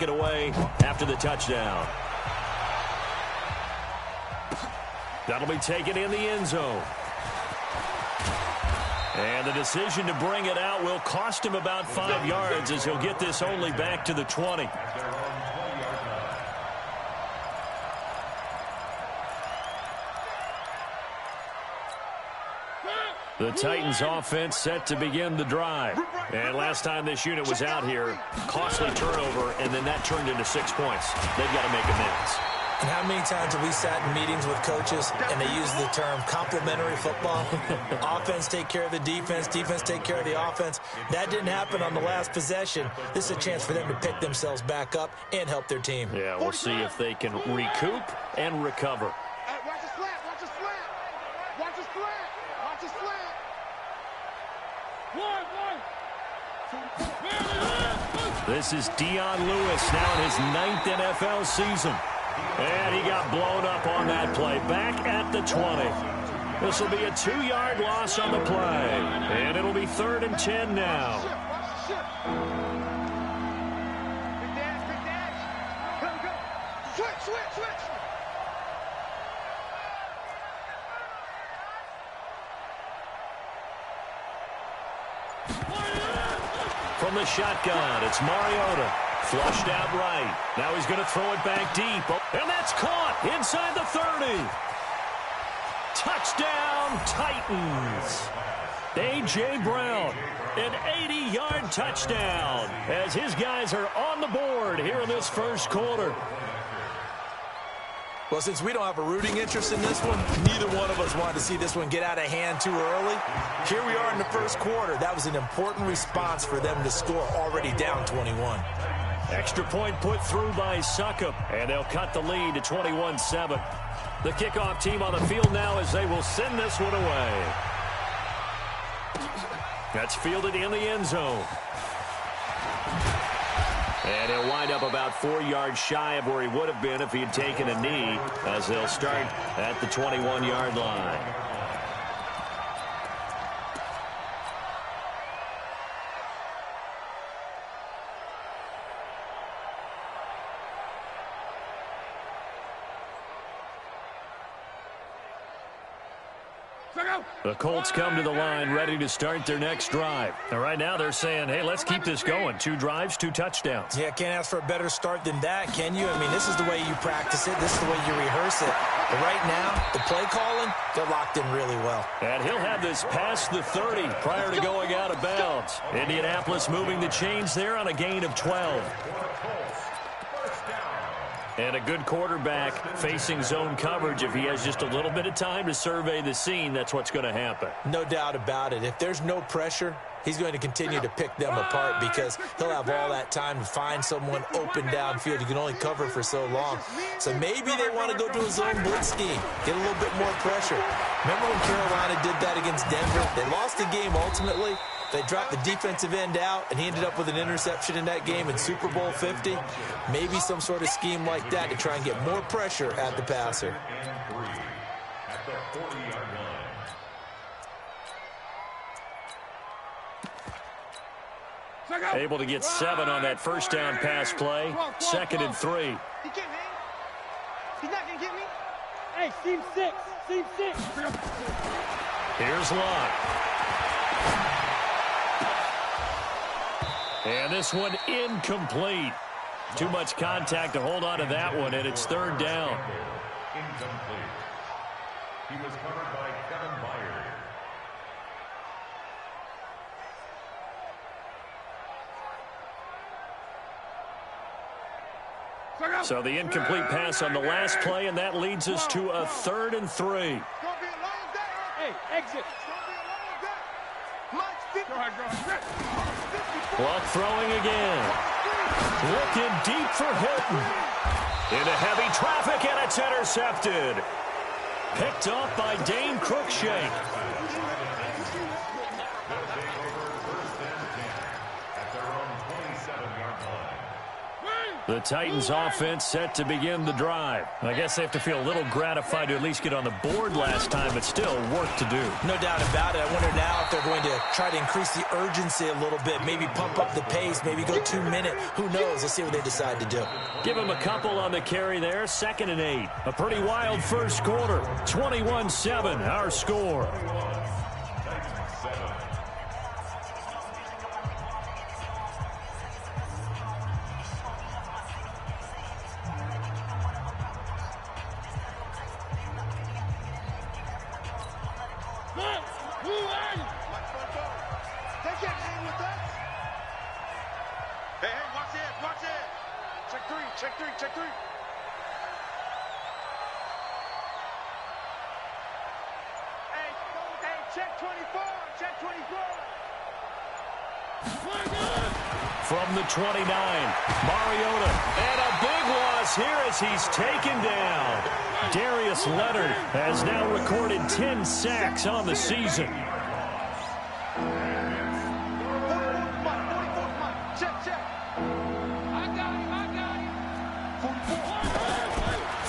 It away after the touchdown. That'll be taken in the end zone. And the decision to bring it out will cost him about 5 yards as he'll get this only back to the 20. The Titans offense set to begin the drive. And last time this unit was out here, costly turnover, and then that turned into 6 points. They've got to make amends. And how many times have we sat in meetings with coaches and they use the term complementary football? Offense take care of the defense, defense take care of the offense. That didn't happen on the last possession. This is a chance for them to pick themselves back up and help their team. Yeah, we'll see if they can recoup and recover. Watch the slant, watch the slant. Watch the slant, watch the slant. This is Dion Lewis now in his 9th NFL season. And he got blown up on that play. Back at the 20. This will be a 2-yard loss on the play. And it'll be 3rd and 10 now. Big dash. Go. Switch. From the shotgun, it's Mariota. Flushed out right. Now he's going to throw it back deep. And that's caught inside the 30. Touchdown, Titans. A.J. Brown, an 80-yard touchdown as his guys are on the board here in this first quarter. Well, since we don't have a rooting interest in this one, neither one of us wanted to see this one get out of hand too early. Here we are in the first quarter. That was an important response for them to score already down 21. Extra point put through by Succop, and they'll cut the lead to 21-7. The kickoff team on the field now as they will send this one away. That's fielded in the end zone. And he'll wind up about 4 yards shy of where he would have been if he had taken a knee, as they'll start at the 21-yard line. The Colts come to the line ready to start their next drive. And right now they're saying, hey, let's keep this going. 2 drives, 2 touchdowns. Yeah, can't ask for a better start than that, can you? I mean, this is the way you practice it. This is the way you rehearse it. But right now, the play calling, they're locked in really well. And he'll have this past the 30 prior to going out of bounds. Indianapolis moving the chains there on a gain of 12. And a good quarterback facing zone coverage. If he has just a little bit of time to survey the scene, that's what's going to happen. No doubt about it. If there's no pressure, he's going to continue to pick them apart because he'll have all that time to find someone open downfield. You can only cover for so long. So maybe they want to go to a zone blitz scheme, get a little bit more pressure. Remember when Carolina did that against Denver? They lost the game ultimately. They dropped the defensive end out, and he ended up with an interception in that game in Super Bowl 50. Maybe some sort of scheme like that to try and get more pressure at the passer. Able to get 7 on that first down pass play. 2nd and 3. He can't hang. He's not going to get me. Hey, seam 6. Seam 6. Here's Locke. And this one incomplete. Too much contact to hold on to that one, and it's 3rd down. Incomplete. He was covered by Kevin Byard. So the incomplete pass on the last play, and that leads us to a 3rd and 3. Hey, exit. Go ahead. Clock throwing again. Looking deep for Hilton. Into heavy traffic, and it's intercepted. Picked up by Dane Cruikshank. The Titans offense set to begin the drive. I guess they have to feel a little gratified to at least get on the board last time, but still work to do. No doubt about it. I wonder now if they're going to try to increase the urgency a little bit, maybe pump up the pace, maybe go 2 minute. Who knows? Let's see what they decide to do. Give him a couple on the carry there, 2nd and 8. A pretty wild first quarter, 21-7, our score. Check three. Hey, check 24. Check 24. From the 29, Mariota. And a big loss here as he's taken down. Darius Leonard has now recorded 10 sacks on the season.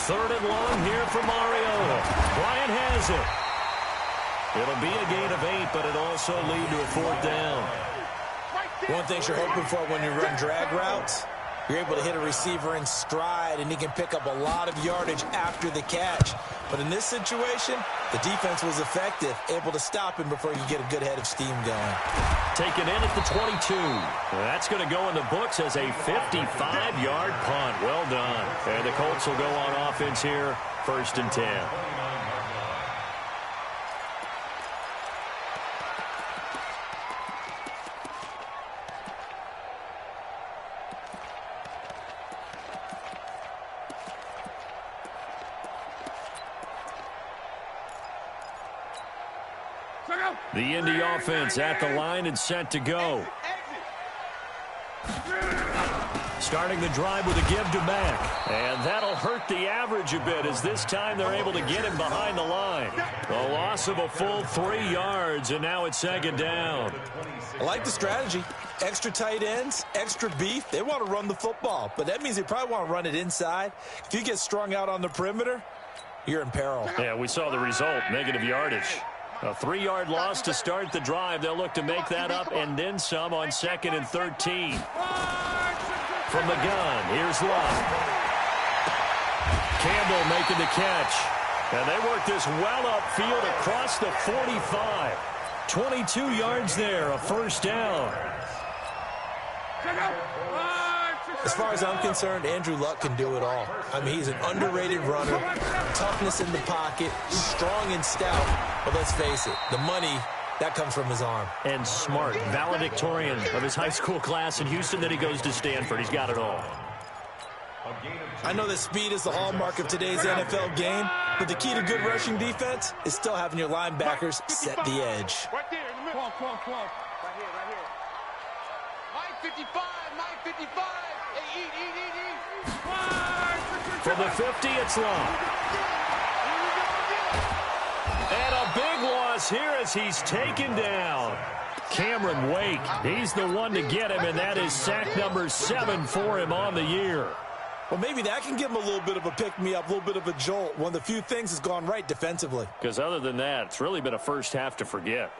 Third and long here for Mariota. Bryant has it. It'll be a gain of 8, but it'll also lead to a 4th down. One thing you're hoping for when you run drag routes, you're able to hit a receiver in stride, and he can pick up a lot of yardage after the catch. But in this situation, the defense was effective, able to stop him before you get a good head of steam going. Taken in at the 22. That's going to go in the books as a 55-yard punt. Well done. And the Colts will go on offense here, 1st and 10. The Indy offense at the line and set to go. Starting the drive with a give to Mack. And that'll hurt the average a bit as this time they're able to get him behind the line. A loss of a full 3 yards, and now it's 2nd down. I like the strategy. Extra tight ends, extra beef. They want to run the football, but that means they probably want to run it inside. If you get strung out on the perimeter, you're in peril. Yeah, we saw the result, negative yardage. A 3-yard loss to start the drive. They'll look to make that up and then some on 2nd and 13. From the gun, here's Love. Campbell making the catch. And they work this well upfield across the 45. 22 yards there, a 1st down. As far as I'm concerned, Andrew Luck can do it all. I mean, he's an underrated runner, toughness in the pocket, strong and stout. But let's face it, the money, that comes from his arm. And smart, valedictorian of his high school class in Houston, then he goes to Stanford. He's got it all. I know that speed is the hallmark of today's NFL game, but the key to good rushing defense is still having your linebackers set the edge. Right there. Come on. Right here. Mike 55. Hey, eat. From the 50, it's Long. And a big loss here as he's taken down. Cameron Wake, he's the one to get him, and that is sack number 7 for him on the year. Well, maybe that can give him a little bit of a pick-me-up, a little bit of a jolt. One of the few things has gone right defensively. Because other than that, it's really been a first half to forget.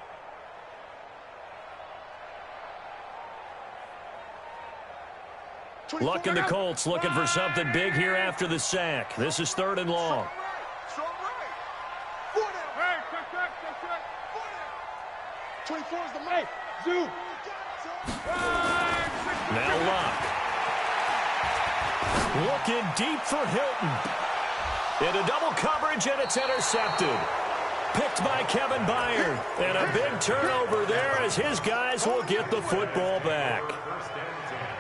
Luck and the Colts looking for something big here after the sack. This is 3rd and long. Strong right. 24 is the man. Zoo. Now Luck. Looking deep for Hilton. Into double coverage, and it's intercepted. Picked by Kevin Byard. And a big turnover there as his guys will get the football back.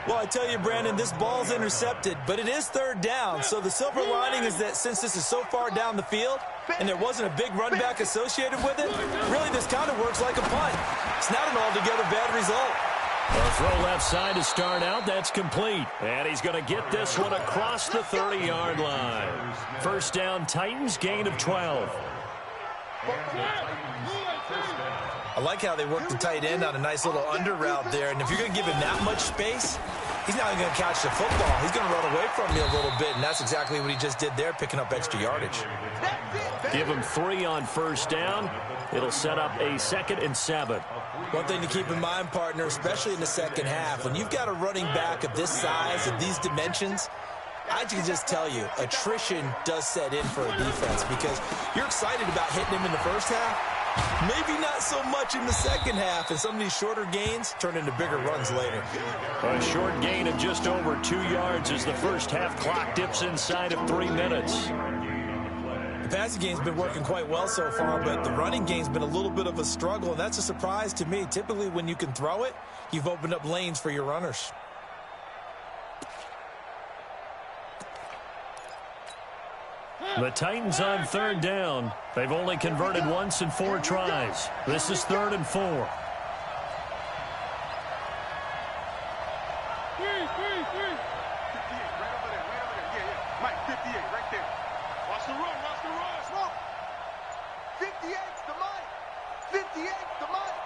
Well, I tell you, Brandon, this ball's intercepted, but it is 3rd down. So the silver lining is that since this is so far down the field and there wasn't a big run back associated with it, really this kind of works like a punt. It's not an altogether bad result. A throw left side to start out. That's complete. And he's going to get this one across the 30-yard line. 1st down, Titans, gain of 12. I like how they work the tight end on a nice little under route there. And if you're going to give him that much space, he's not even going to catch the football. He's going to run away away from you a little bit, and that's exactly what he just did there, picking up extra yardage. Give him 3 on first down. It'll set up a 2nd and 7. One thing to keep in mind, partner, especially in the second half, when you've got a running back of this size, of these dimensions, I can just tell you, attrition does set in for a defense because you're excited about hitting him in the first half, maybe not so much in the second half, and some of these shorter gains turn into bigger runs later. A short gain of just over 2 yards as the first half clock dips inside of 3 minutes. The passing game's been working quite well so far, but the running game's been a little bit of a struggle, and that's a surprise to me. Typically, when you can throw it, you've opened up lanes for your runners. The Titans on 3rd down. They've only converted once in 4 tries. This is 3rd and 4. Three. 58, right over there. Yeah. Mike, 58, right there. Watch the run. Smoke. 58's the Mike. 58's the Mike.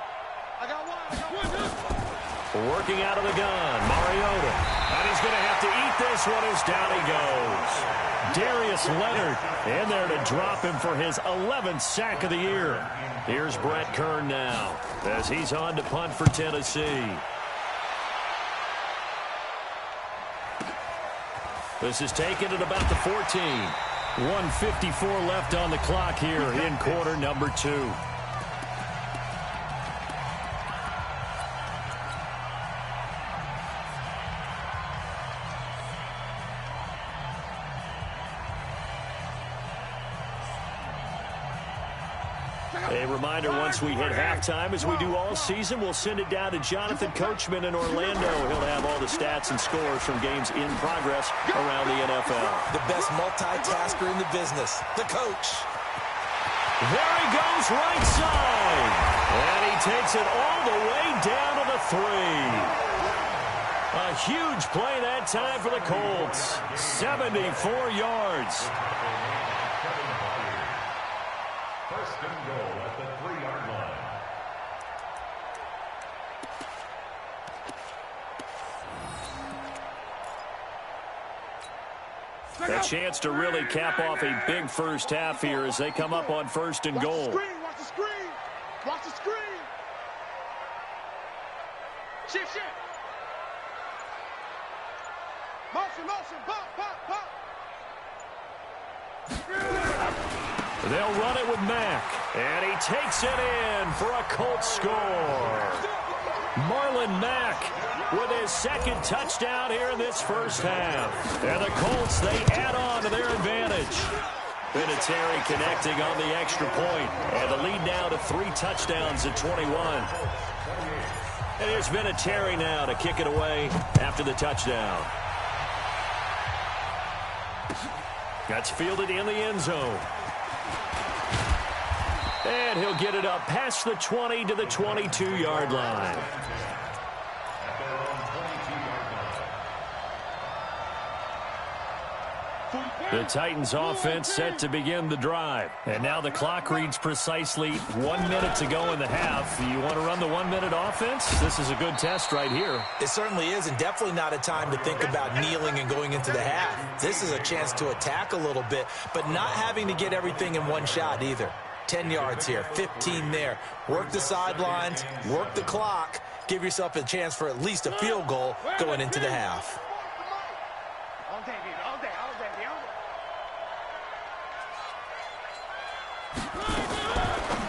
I got one. Working out of the gun, Mariota. And he's going to have to eat this one as down he goes. Darius Leonard in there to drop him for his 11th sack of the year. Here's Brett Kern now as he's on to punt for Tennessee. This is taken at about the 14. 1:54 left on the clock here in quarter number 2. A reminder, once we hit halftime, as we do all season, we'll send it down to Jonathan Coachman in Orlando. He'll have all the stats and scores from games in progress around the NFL. The best multitasker in the business, the coach. There he goes, right side. And he takes it all the way down to the 3. A huge play that time for the Colts. 74 yards. First and goal at the 3-yard line. A chance to really cap off a big first half here as they come up on 1st and goal. Watch the screen. Watch the screen. Shift. Motion. Pop. They'll run it with Mack, and he takes it in for a Colts score. Marlon Mack with his 2nd touchdown here in this first half. And the Colts, they add on to their advantage. Vinatieri connecting on the extra point, and the lead now to 3 touchdowns at 21. And here's Vinatieri now to kick it away after the touchdown. That's fielded in the end zone. And he'll get it up past the 20 to the 22-yard line. The Titans offense set to begin the drive. And now the clock reads precisely 1 minute to go in the half. You want to run the 1-minute offense? This is a good test right here. It certainly is, and definitely not a time to think about kneeling and going into the half. This is a chance to attack a little bit, but not having to get everything in one shot either. 10 yards here, 15 there. Work the sidelines, work the clock. Give yourself a chance for at least a field goal going into the half. All day.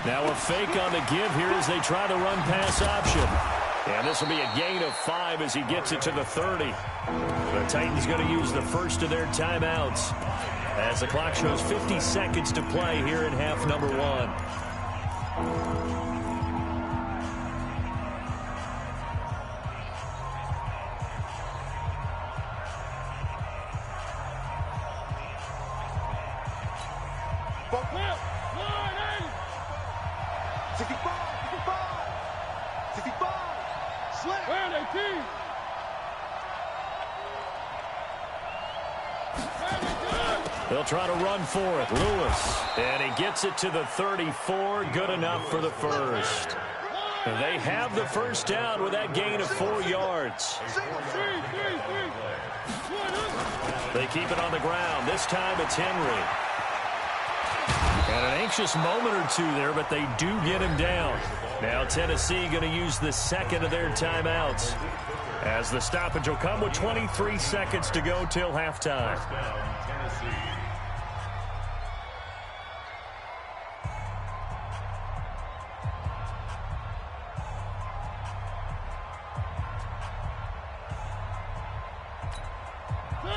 Now a fake on the give here as they try to run pass option. And this will be a gain of 5 as he gets it to the 30. The Titans going to use the first of their timeouts as the clock shows 50 seconds to play here in half number 1. They'll try to run for it. Lewis. And he gets it to the 34. Good enough for the first. And they have the first down with that gain of 4 yards. They keep it on the ground. This time it's Henry. And an anxious moment or two there, but they do get him down. Now Tennessee going to use the second of their timeouts, as the stoppage will come with 23 seconds to go till halftime.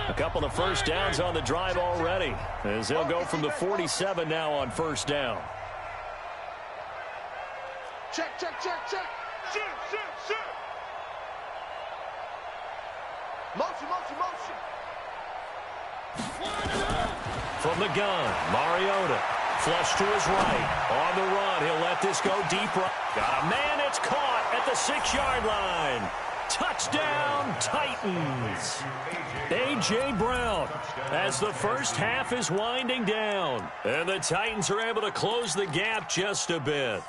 A couple of first downs on the drive already, as they'll go from the 47 now on first down. Check, check, check, check. Shoot, shoot, shoot. Motion, motion, motion. From the gun, Mariota. Flush to his right. On the run, he'll let this go deep right. Got a man, it's caught at the 6-yard line. Touchdown, Titans. A.J. Brown, as the first half is winding down. And the Titans are able to close the gap just a bit.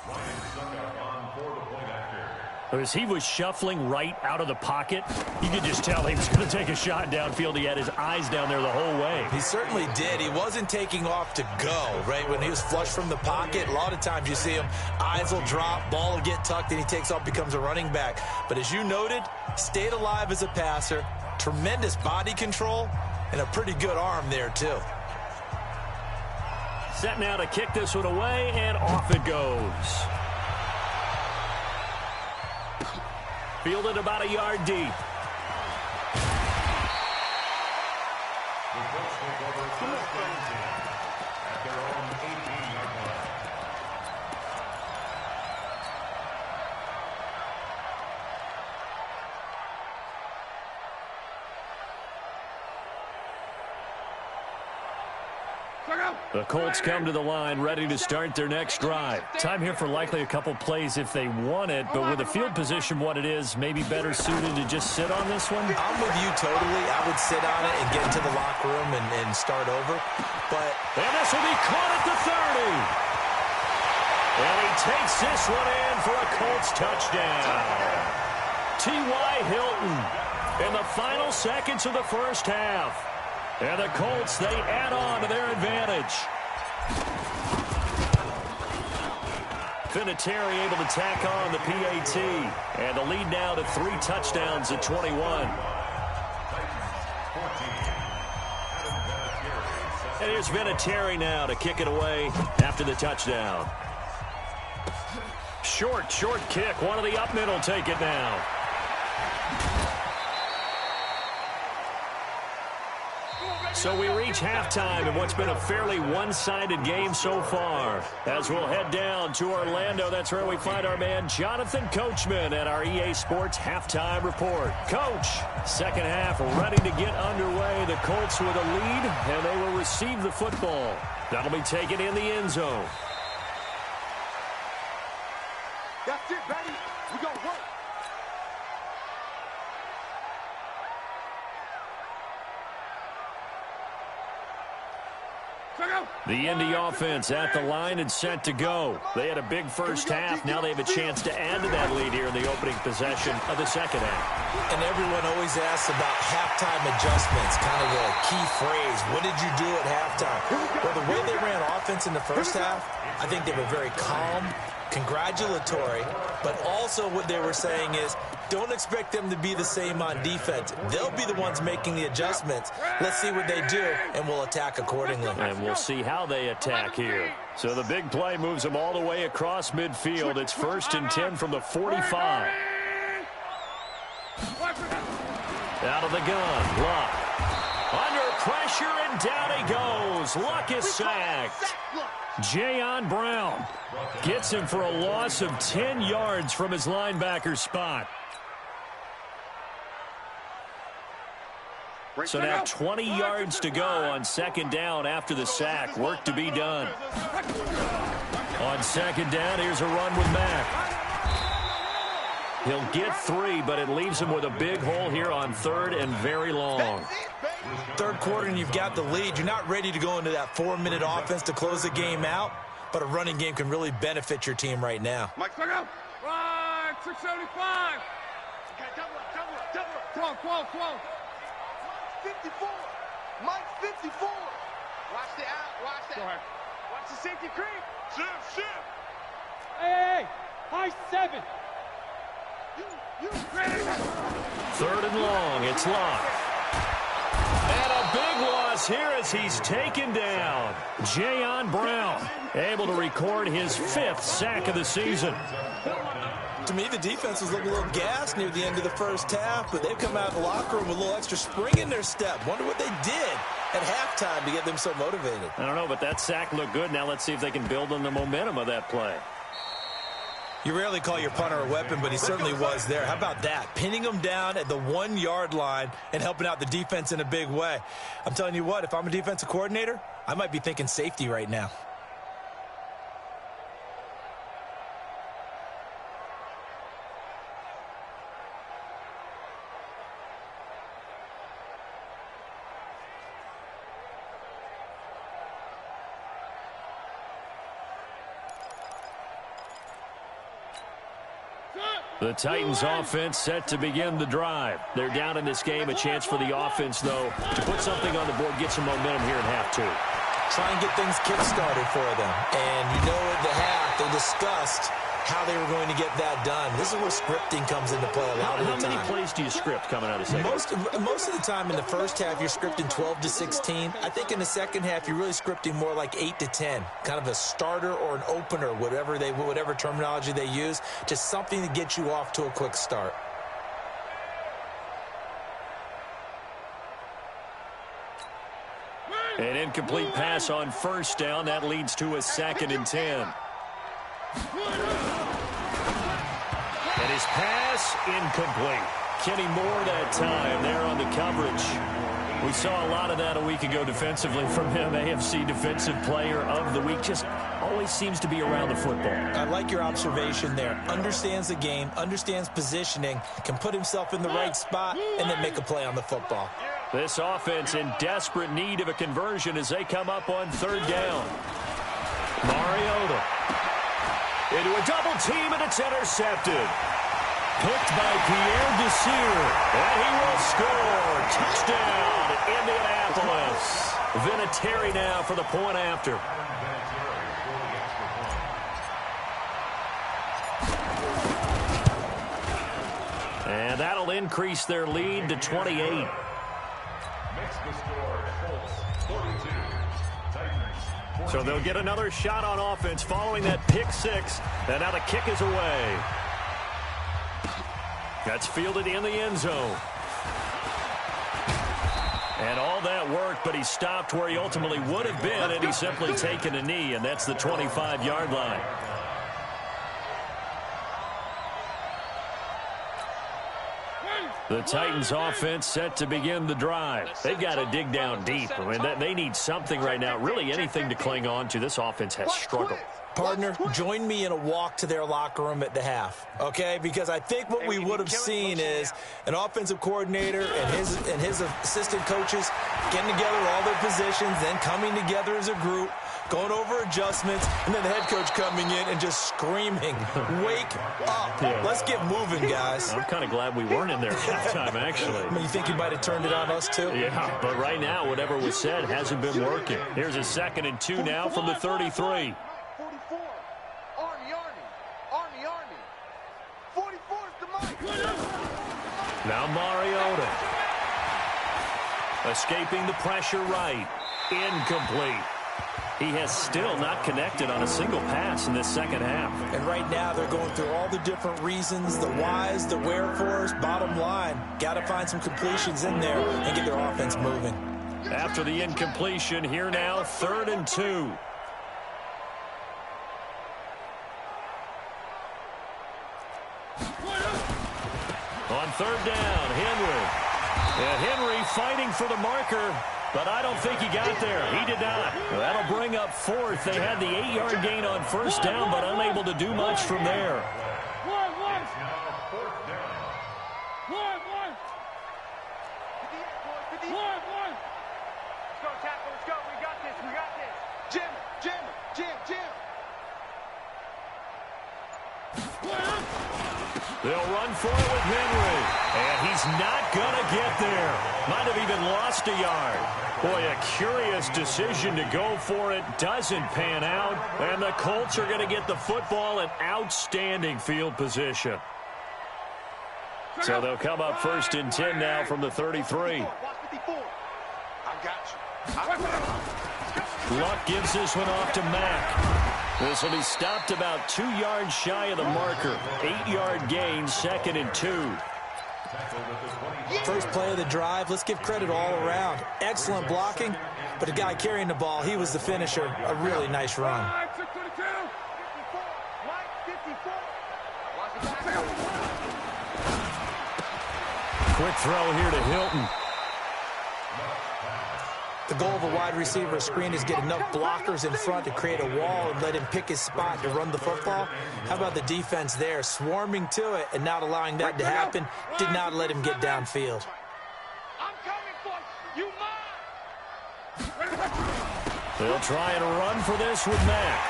As he was shuffling right out of the pocket, you could just tell he was going to take a shot downfield. He had his eyes down there the whole way. He certainly did. He wasn't taking off to go, right? When he was flushed from the pocket, a lot of times you see him, eyes will drop, ball will get tucked, and he takes off, becomes a running back. But as you noted, stayed alive as a passer, tremendous body control, and a pretty good arm there, too. Set now to kick this one away, and off it goes. Fielded about a yard deep. The Colts take over first and 10 at their own 18-yard line. The Colts come to the line ready to start their next drive. Time here for likely a couple plays if they want it, but with the field position what it is, maybe better suited to just sit on this one? I'm with you totally. I would sit on it and get into the locker room and start over. And this will be caught at the 30. And he takes this one in for a Colts touchdown. T.Y. Hilton in the final seconds of the first half. And the Colts, they add on to their advantage. Vinatieri able to tack on the PAT. And the lead now to 3 touchdowns at 21. And here's Vinatieri now to kick it away after the touchdown. Short kick. One of the up middle take it now. So we reach halftime in what's been a fairly one-sided game so far. As we'll head down to Orlando, that's where we find our man Jonathan Coachman at our EA Sports Halftime Report. Coach, second half ready to get underway. The Colts with a lead, and they will receive the football. That'll be taken in the end zone. That's it, baby. We gonna work. The Indy offense at the line and set to go. They had a big first half. Now they have a chance to add to that lead here in the opening possession of the second half. And everyone always asks about halftime adjustments, kind of the key phrase. What did you do at halftime? Well, the way they ran offense in the first half, I think they were very calm, congratulatory, but also what they were saying is, don't expect them to be the same on defense. They'll be the ones making the adjustments. Let's see what they do, and we'll attack accordingly. And we'll see how they attack here. So the big play moves them all the way across midfield. It's 1st and 10 from the 45. Out of the gun, Luck. Under pressure, and down he goes. Luck is sacked. Jayon Brown gets him for a loss of 10 yards from his linebacker spot. So now 20 yards to go on second down after the sack. Work to be done. On second down, here's a run with Mack. He'll get 3, but it leaves him with a big hole here on 3rd and very long. Third quarter, and you've got the lead. You're not ready to go into that 4-minute offense to close the game out, but a running game can really benefit your team right now. Mike, check out. Right, 675. Okay, double up. 12. 54. Mike 54. Watch the out. Watch the out. Watch the safety creep. Shift. Hey, high 7. Third and long. It's locked. And a big loss here as he's taken down. Jayon Brown able to record his 5th sack of the season. To me, the defense was looking a little gassed near the end of the first half, but they've come out of the locker room with a little extra spring in their step. Wonder what they did at halftime to get them so motivated. I don't know, but that sack looked good. Now let's see if they can build on the momentum of that play. You rarely call your punter a weapon, but he certainly was there. How about that? Pinning him down at the 1-yard line and helping out the defense in a big way. I'm telling you what, if I'm a defensive coordinator, I might be thinking safety right now. The Titans offense set to begin the drive. They're down in this game. A chance for the offense, though, to put something on the board, get some momentum here in half 2. Try and get things kick-started for them. And you know at the half, they discussed how they were going to get that done. This is where scripting comes into play a lot of the time. How many plays do you script coming out of second? Most of the time in the first half, you're scripting 12 to 16. I think in the second half, you're really scripting more like 8 to 10. Kind of a starter or an opener, whatever terminology they use. Just something to get you off to a quick start. An incomplete pass on first down. That leads to a 2nd and 10. And his pass incomplete. Kenny Moore that time there on the coverage. We saw a lot of that a week ago defensively from him. AFC Defensive Player of the Week. Just always seems to be around the football. I like your observation there. Understands the game, understands positioning, can put himself in the right spot, and then make a play on the football. This offense in desperate need of a conversion as they come up on 3rd down. Mariota into a double team, and it's intercepted. Picked by Pierre Desir, and he will score. Touchdown, Indianapolis. Vinatieri now for the point after. And that'll increase their lead to 28. Makes the score Colts 42. Titans. So they'll get another shot on offense following that pick 6. And now the kick is away. That's fielded in the end zone. And all that work, but he stopped where he ultimately would have been, and he's simply taken a knee, and that's the 25-yard line. The Titans offense set to begin the drive. They've got to dig down deep. I mean, they need something right now, really anything to cling on to. This offense has struggled. Partner, join me in a walk to their locker room at the half, okay? Because I think what we would have seen is an offensive coordinator and his assistant coaches getting together all their positions, then coming together as a group, going over adjustments, and then the head coach coming in and just screaming, wake up. Yeah. Let's get moving, guys. I'm kind of glad we weren't in there at halftime, actually. I mean, you think you might have turned it on us, too? Yeah, but right now, whatever was said hasn't been working. Here's a 2nd and 2 now from the 33. 44. Army. 44 is the mic. Now Mariota. Escaping the pressure right. Incomplete. He has still not connected on a single pass in this second half. And right now they're going through all the different reasons, the whys, the wherefores. Bottom line, got to find some completions in there and get their offense moving. After the incompletion, here now, 3rd and 2. On 3rd down, Henry. And Henry fighting for the marker, but I don't think he got there. He did not. That'll bring up 4th. They had the 8-yard gain on 1st down, but unable to do much from there. It's now 4th down. Let's go, tackle. Let's go. We got this. Jim. They'll run for it with Henry. And he's not going to get there. Might have even lost a yard. Boy, a curious decision to go for it. Doesn't pan out. And the Colts are going to get the football in outstanding field position. So they'll come up 1st and 10 now from the 33. Luck gives this one off to Mack. This will be stopped about 2 yards shy of the marker. 8-yard gain, 2nd and 2. First play of the drive, let's give credit all around. Excellent blocking, but the guy carrying the ball, he was the finisher. A really nice run. Quick throw here to Hilton. The goal of a wide receiver screen is get enough blockers in front to create a wall and let him pick his spot to run the football. How about the defense there, swarming to it and not allowing that to happen? Did not let him get downfield. I'm coming for you, They'll try and run for this with Mack.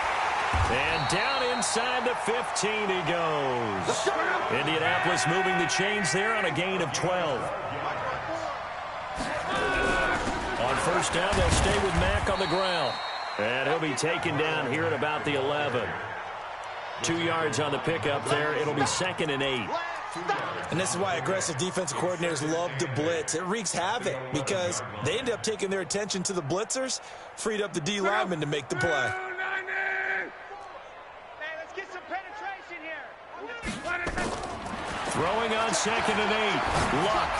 And down inside the 15 he goes. Indianapolis moving the chains there on a gain of 12. On first down, they'll stay with Mack on the ground. And he'll be taken down here at about the 11. 2 yards on the pickup there. It'll be 2nd and 8. And this is why aggressive defensive coordinators love to blitz. It wreaks havoc because they end up taking their attention to the blitzers, freed up the D lineman to make the play. let's get some penetration here. Throwing on 2nd and 8. Luck.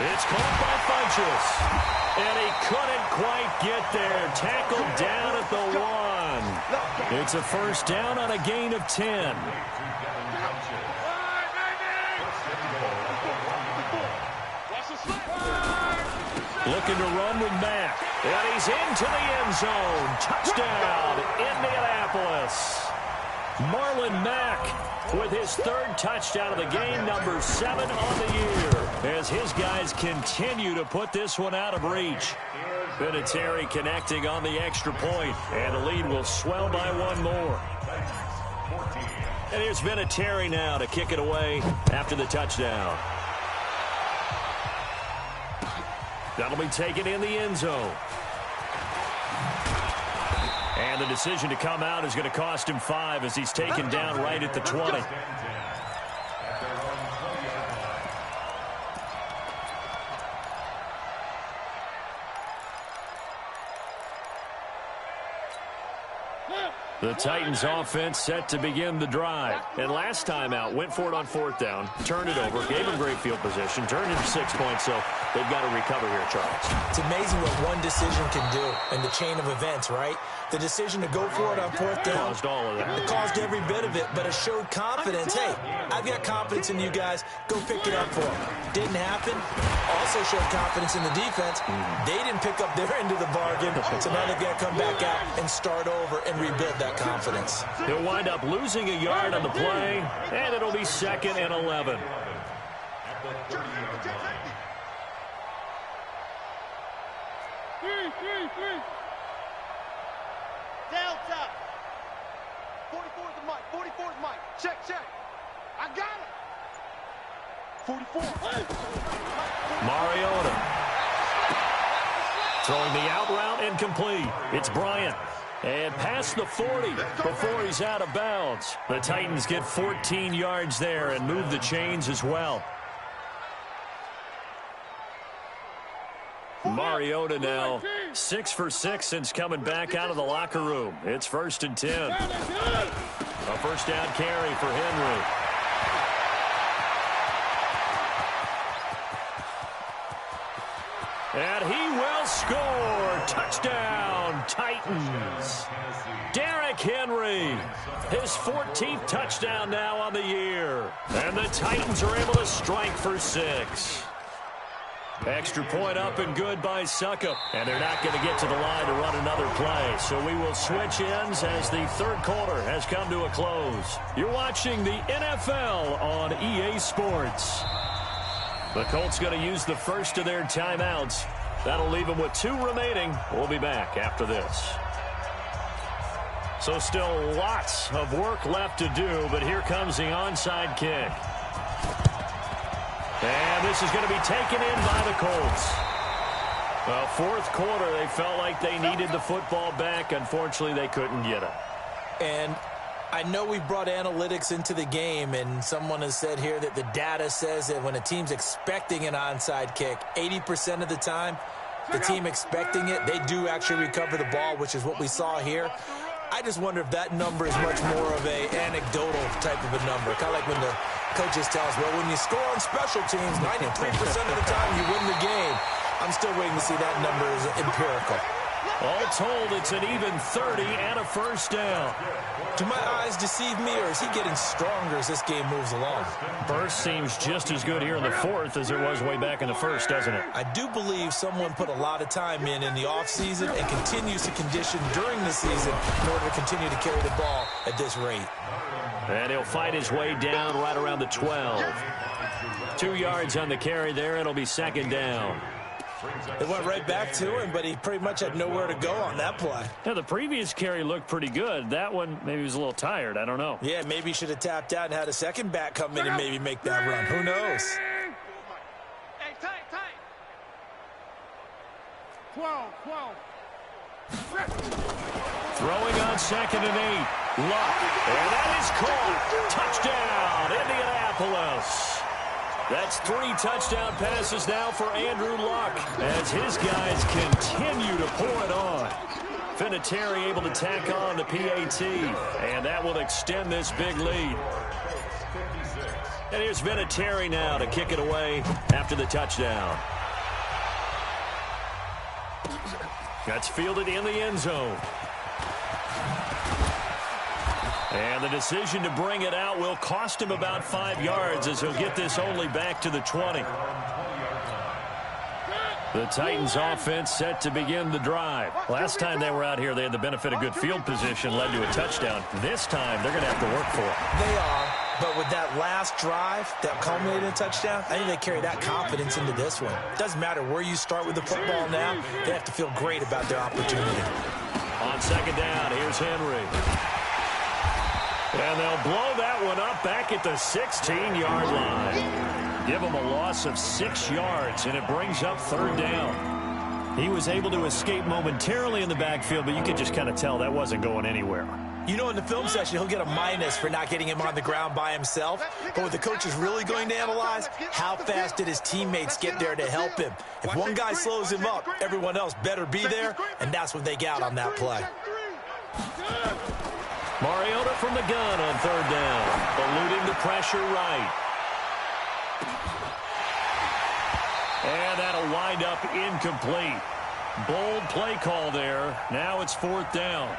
It's caught by Funchess. And he couldn't quite get there. Tackled down at the 1. It's a first down on a gain of 10. Looking to run with Mack. And he's into the end zone. Touchdown, Indianapolis. Marlon Mack with his 3rd touchdown of the game, number 7 on the year, as his guys continue to put this one out of reach. Vinatieri connecting on the extra point, and the lead will swell by 1 more. And here's Vinatieri now to kick it away after the touchdown. That'll be taken in the end zone. And the decision to come out is going to cost him 5 as he's taken down right at the 20. The Titans offense set to begin the drive. And last time out, went for it on 4th down, turned it over, gave him great field position, turned it to 6 points, so they've got to recover here, Charles. It's amazing what one decision can do in the chain of events, right? The decision to go for it on 4th down. Caused all of that. It caused every bit of it, but it showed confidence. Hey, I've got confidence in you guys. Go pick it up for them. Didn't happen. Also showed confidence in the defense. They didn't pick up their end of the bargain, so now they've got to come back out and start over and rebuild that confidence. He'll wind up losing a yard on the play, and it'll be 2nd and 11. Delta. 44 is the mic. 44 is Mike. Check, check. I got it. 44. Mariota. Throwing the out route incomplete. It's Bryant. And past the 40 before he's out of bounds. The Titans get 14 yards there and move the chains as well. Mariota now 6 for 6 since coming back out of the locker room. It's 1st and 10. A first down carry for Henry. And he will score. Touchdown, Titans. Derrick Henry, his 14th touchdown now on the year. And the Titans are able to strike for 6. Extra point up and good by Suckup. And they're not going to get to the line to run another play. So we will switch ends as the 3rd quarter has come to a close. You're watching the NFL on EA Sports. The Colts going to use the first of their timeouts. That'll leave them with 2 remaining. We'll be back after this. So still lots of work left to do, but here comes the onside kick. And this is going to be taken in by the Colts. Well, fourth quarter, they felt like they needed the football back. Unfortunately, they couldn't get it. And I know we brought analytics into the game, and someone has said here that the data says that when a team's expecting an onside kick, 80% of the time, the team expecting it, they do actually recover the ball, which is what we saw here. I just wonder if that number is much more of a anecdotal type of a number. Kind of like when the coaches tell us, well, when you score on special teams, 93% of the time you win the game. I'm still waiting to see that number is empirical. All told, it's an even 30 and a first down. Do my eyes deceive me, or is he getting stronger as this game moves along? Burst seems just as good here in the fourth as it was way back in the first, doesn't it? I do believe someone put a lot of time in the offseason and continues to condition during the season in order to continue to carry the ball at this rate. And he'll fight his way down right around the 12. 2 yards on the carry there. It'll be second down. It went right back to him, but he pretty much had nowhere to go on that play. Yeah, the previous carry looked pretty good. That one, maybe he was a little tired. I don't know. Yeah, maybe he should have tapped out and had a second back come in and maybe make that run. Who knows? Hey, tight. 12. Throwing on 2nd and 8. Luck. And that is caught. Touchdown, Indianapolis. That's 3 touchdown passes now for Andrew Luck as his guys continue to pour it on. Vinatieri able to tack on the PAT, and that will extend this big lead. And here's Vinatieri now to kick it away after the touchdown. That's fielded in the end zone. And the decision to bring it out will cost him about 5 yards as he'll get this only back to the 20. The Titans offense set to begin the drive. Last time they were out here, they had the benefit of good field position, led to a touchdown. This time, they're going to have to work for it. They are, but with that last drive that culminated in a touchdown, I think they carry that confidence into this one. It doesn't matter where you start with the football now. They have to feel great about their opportunity. On second down, here's Henry. And they'll blow that one up back at the 16-yard line. Give them a loss of 6 yards, and it brings up third down. He was able to escape momentarily in the backfield, but you could just kind of tell that wasn't going anywhere. You know, in the film session, he'll get a minus for not getting him on the ground by himself. But what the coach is really going to analyze, how fast did his teammates get there to help him? If one guy slows him up, everyone else better be there, and that's what they got on that play. Mariota from the gun on third down, eluding the pressure right. And that'll wind up incomplete. Bold play call there. Now it's fourth down.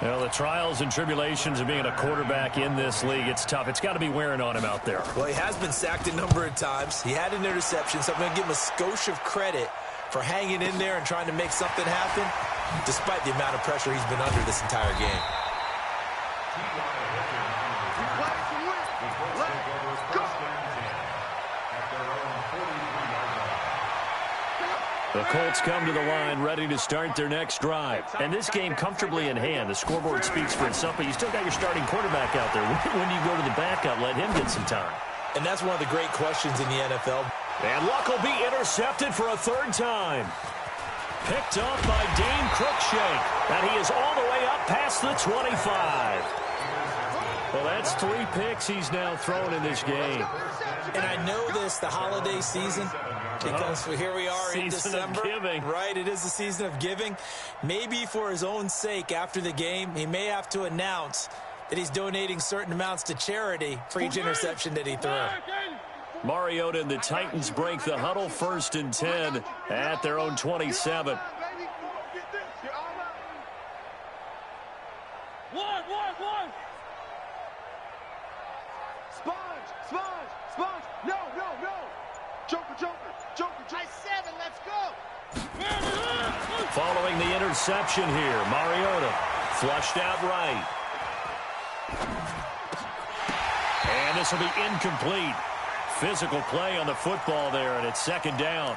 Well, the trials and tribulations of being a quarterback in this league, it's tough. It's got to be wearing on him out there. Well, he has been sacked a number of times. He had an interception, so I'm going to give him a skosh of credit for hanging in there and trying to make something happen, despite the amount of pressure he's been under this entire game. The Colts come to the line ready to start their next drive. And this game comfortably in hand. The scoreboard speaks for itself, but you still got your starting quarterback out there. When do you go to the backup, let him get some time? And that's one of the great questions in the NFL. And Luck will be intercepted for a third time. Picked off by Dane Cruikshank. And he is all the way up past the 25. Well, that's 3 picks he's now thrown in this game. And I know this, the holiday season, because here we are in December. Right, it is the season of giving. Maybe for his own sake after the game, he may have to announce that he's donating certain amounts to charity for each interception that he threw. Mariota and the Titans break the huddle, 1st and 10 at their own 27. Sponge. No. Joker. I 7, let's go. Following the interception here, Mariota flushed out right. And this will be incomplete. Physical play on the football there, and it's second down.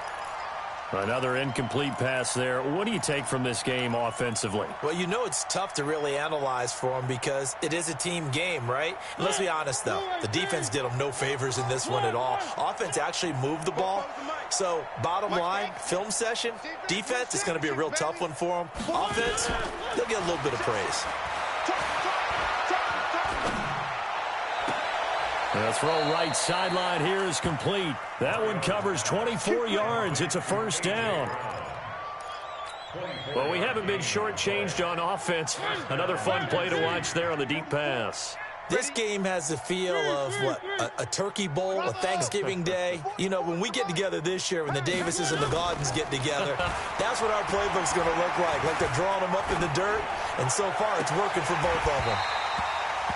Another incomplete pass there. What do you take from this game offensively? Well, you know it's tough to really analyze for them because it is a team game, right? And let's be honest, though. The defense did them no favors in this one at all. Offense actually moved the ball. So, bottom line, film session, defense is going to be a real tough one for them. Offense, they'll get a little bit of praise. The throw right sideline here is complete. That one covers 24 yards. It's a first down. Well, we haven't been shortchanged on offense. Another fun play to watch there on the deep pass. This game has the feel of, a turkey bowl, a Thanksgiving day. You know, when we get together this year, when the Davises and the Gardens get together, that's what our playbook's going to look like they're drawing them up in the dirt, and so far it's working for both of them.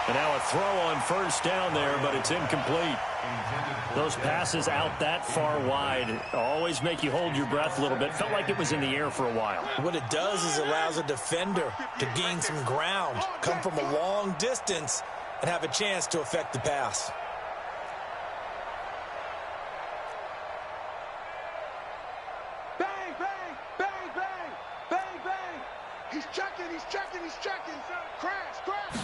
And now a throw on first down there, but it's incomplete. Those passes out that far wide always make you hold your breath a little bit. Felt like it was in the air for a while. What it does is it allows a defender to gain some ground, come from a long distance, and have a chance to affect the pass. Bang, bang, bang, bang, bang, bang. He's checking, he's checking, he's checking. Crash, crash.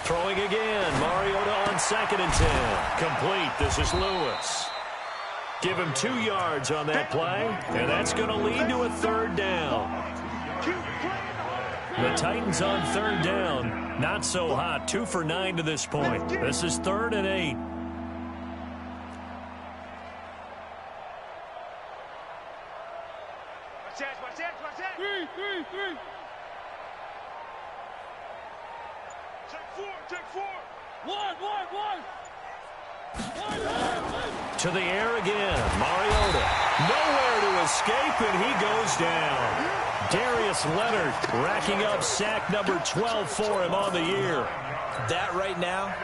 Throwing again. Mariota on 2nd and 10. Complete. This is Lewis. Give him 2 yards on that play, and that's going to lead to a third down. The Titans on third down. Not so hot. 2 for 9 to this point. This is 3rd and 8. Three. Check four. One. To the air again. Mariota. Nowhere to escape, and he goes down. Darius Leonard racking up sack number 12 for him on the year. That right now,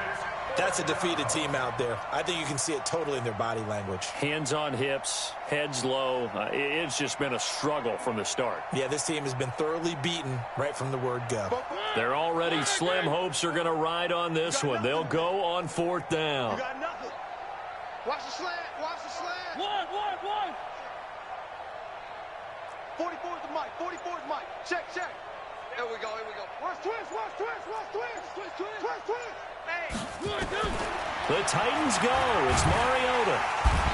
that's a defeated team out there. I think you can see it totally in their body language. Hands on hips, heads low. It's just been a struggle from the start. Yeah, this team has been thoroughly beaten right from the word go. They're already slim hopes are going to ride on this one. They'll go on 4th down. You got nothing. Watch the slant. One. 44 is the mic. 44 is mic. Check. Here we go. Watch twist. Hey. The Titans go. It's Mariota.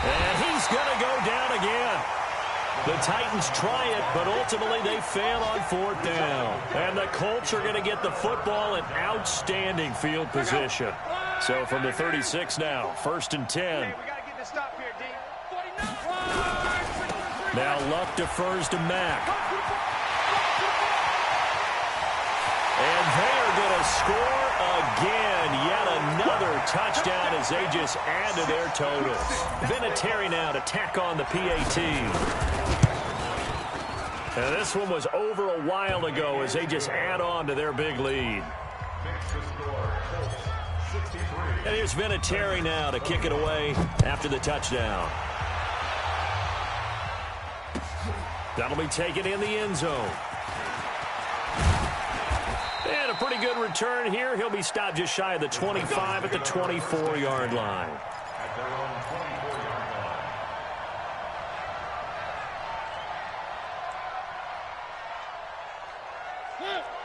And he's going to go down again. The Titans try it, but ultimately they fail on 4th down. And the Colts are going to get the football in outstanding field position. So from the 36 now, 1st and 10. Hey, we got to get this stop here, D. 49. Now Luck defers to Mack. And they are going to score again. Yet another touchdown as they just add to their totals. Vinatieri now to tack on the PAT. And this one was over a while ago as they just add on to their big lead. And here's Vinatieri now to kick it away after the touchdown. That'll be taken in the end zone. And a pretty good return here. He'll be stopped just shy of the 25 at the 24-yard line. At their own 24-yard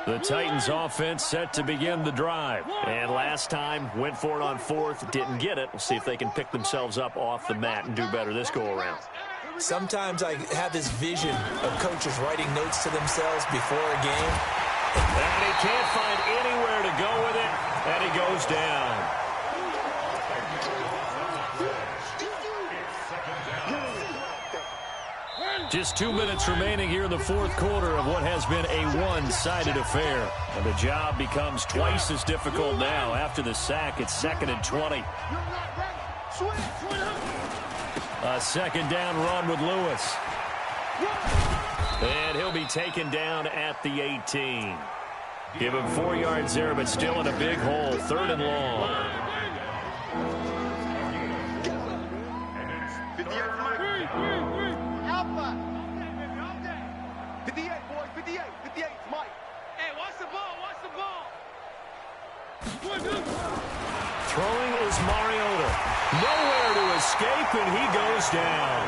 line. The Titans offense set to begin the drive. And last time, went for it on 4th, didn't get it. We'll see if they can pick themselves up off the mat and do better this go-around. Sometimes I have this vision of coaches writing notes to themselves before a game. And he can't find anywhere to go with it, and he goes down. Just 2 minutes remaining here in the 4th quarter of what has been a one-sided affair. And the job becomes twice as difficult now. After the sack, it's 2nd and 20. A 2nd down run with Lewis. And he'll be taken down at the 18. Give him 4 yards there, but still in a big hole. 3rd and long. Alpha. 58, boys. 58. 58, Mike. Hey, watch the ball. Throwing is Mariota. Nowhere to escape, and he goes down.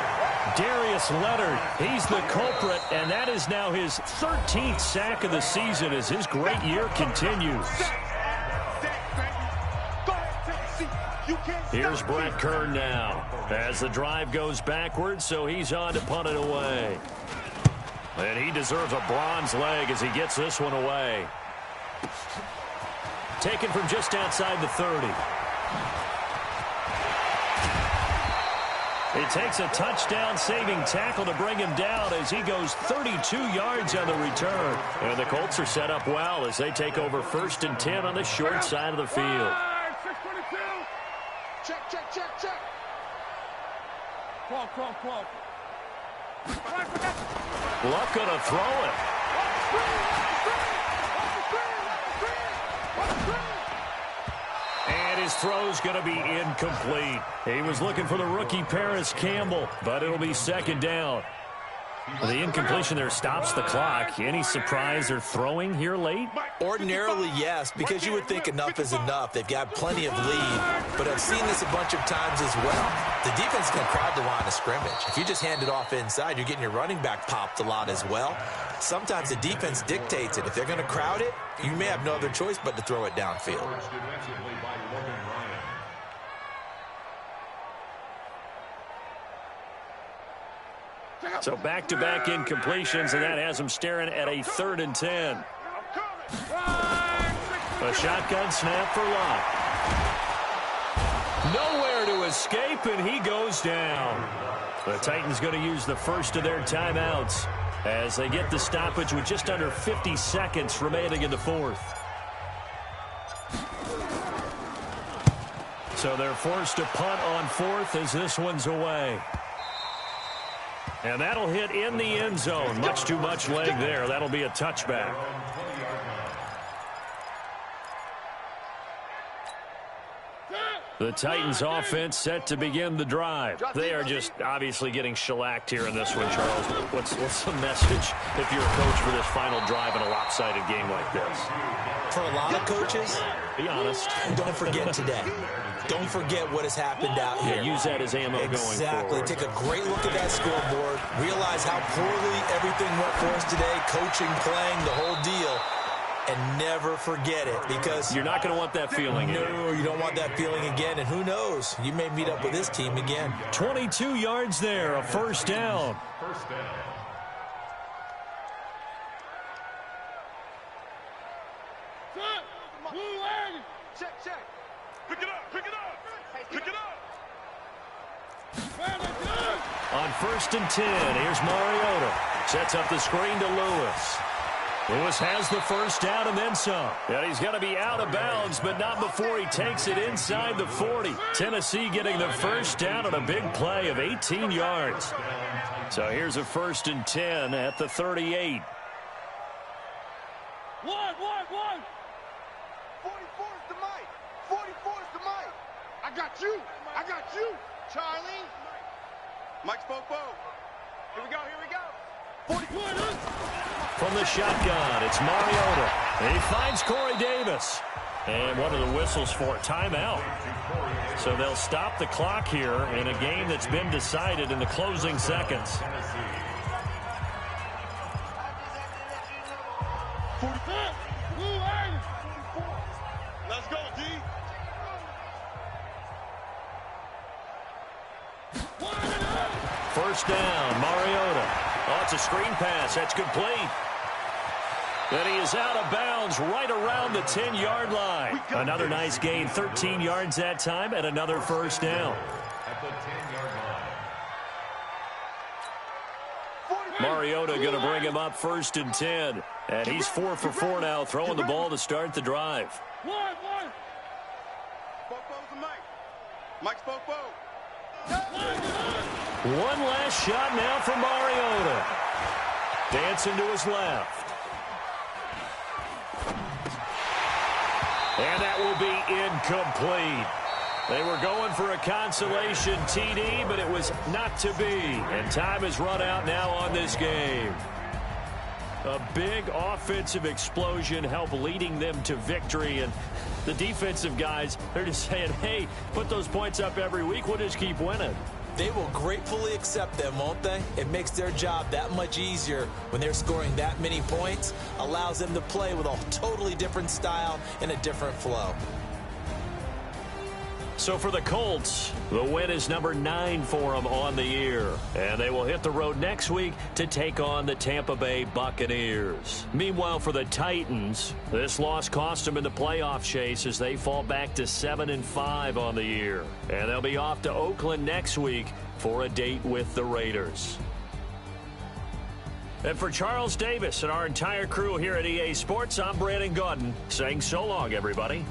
Darius Leonard, he's the culprit, and that is now his 13th sack of the season as his great year continues. Here's Brett Kern now as the drive goes backwards, so he's on to punt it away. And he deserves a bronze leg as he gets this one away. Taken from just outside the 30. It takes a touchdown-saving tackle to bring him down as he goes 32 yards on the return. And the Colts are set up well as they take over 1st and 10 on the short side of the field. Check. Call. Luck gonna throw it. And his throw's going to be incomplete. He was looking for the rookie Paris Campbell, but it'll be 2nd down. The incompletion there stops the clock. Any surprise or throwing here late? Ordinarily, yes, because you would think enough is enough. They've got plenty of lead, but I've seen this a bunch of times as well. The defense can crowd the line of scrimmage. If you just hand it off inside, you're getting your running back popped a lot as well. Sometimes the defense dictates it. If they're going to crowd it, you may have no other choice but to throw it downfield. So back-to-back incompletions, and that has him staring at a 3rd and 10. A shotgun snap for Locke. Nowhere to escape, and he goes down. The Titans going to use the first of their timeouts as they get the stoppage with just under 50 seconds remaining in the 4th. So they're forced to punt on 4th as this one's away. And that'll hit in the end zone. Much too much leg there. That'll be a touchback. The Titans offense set to begin the drive. They are just obviously getting shellacked here in this one, Charles. What's the message if you're a coach for this final drive in a lopsided game like this? For a lot of coaches, be honest. Don't forget today. Don't forget what has happened out here. Yeah, use that as ammo going forward. Exactly. Take a great look at that scoreboard. Realize how poorly everything went for us today. Coaching, playing, the whole deal. And never forget it, because you're not going to want that feeling. No, you don't want that feeling again. And who knows? You may meet up with this team again. 22 yards there, a 1st down. Check. Pick it up. On 1st and 10, here's Mariota. Sets up the screen to Lewis. Lewis has the 1st down and then some. And he's going to be out of bounds, but not before he takes it inside the 40. Tennessee getting the 1st down on a big play of 18 yards. So here's a 1st and 10 at the 38. One. 44's the mic. 44's the mic. I got you. Charlie. Mike's Bobo. Here we go. 44. From the shotgun, it's Mariota. And he finds Corey Davis. And one of the whistles for a timeout. So they'll stop the clock here in a game that's been decided in the closing seconds. 44. Let's go, D. First down, Mariota. Oh, it's a screen pass. That's complete. And he is out of bounds right around the 10-yard line. Another nice gain, 13 yards that time, and another 1st down. At the 10-yard line. Mariota going to bring him up 1st and 10. And he's 4 for 4 now, throwing the ball to start the drive. One. Bobo's the mic. Mike's Bobo. One last shot now for Mariota. Dancing to his left. And that will be incomplete. They were going for a consolation TD, but it was not to be. And time has run out now on this game. A big offensive explosion helped leading them to victory. And the defensive guys, they're just saying, hey, put those points up every week. We'll just keep winning. They will gratefully accept them, won't they? It makes their job that much easier when they're scoring that many points, allows them to play with a totally different style and a different flow. So for the Colts, the win is number 9 for them on the year. And they will hit the road next week to take on the Tampa Bay Buccaneers. Meanwhile, for the Titans, this loss cost them in the playoff chase as they fall back to 7-5 on the year. And they'll be off to Oakland next week for a date with the Raiders. And for Charles Davis and our entire crew here at EA Sports, I'm Brandon Gaudin saying so long, everybody.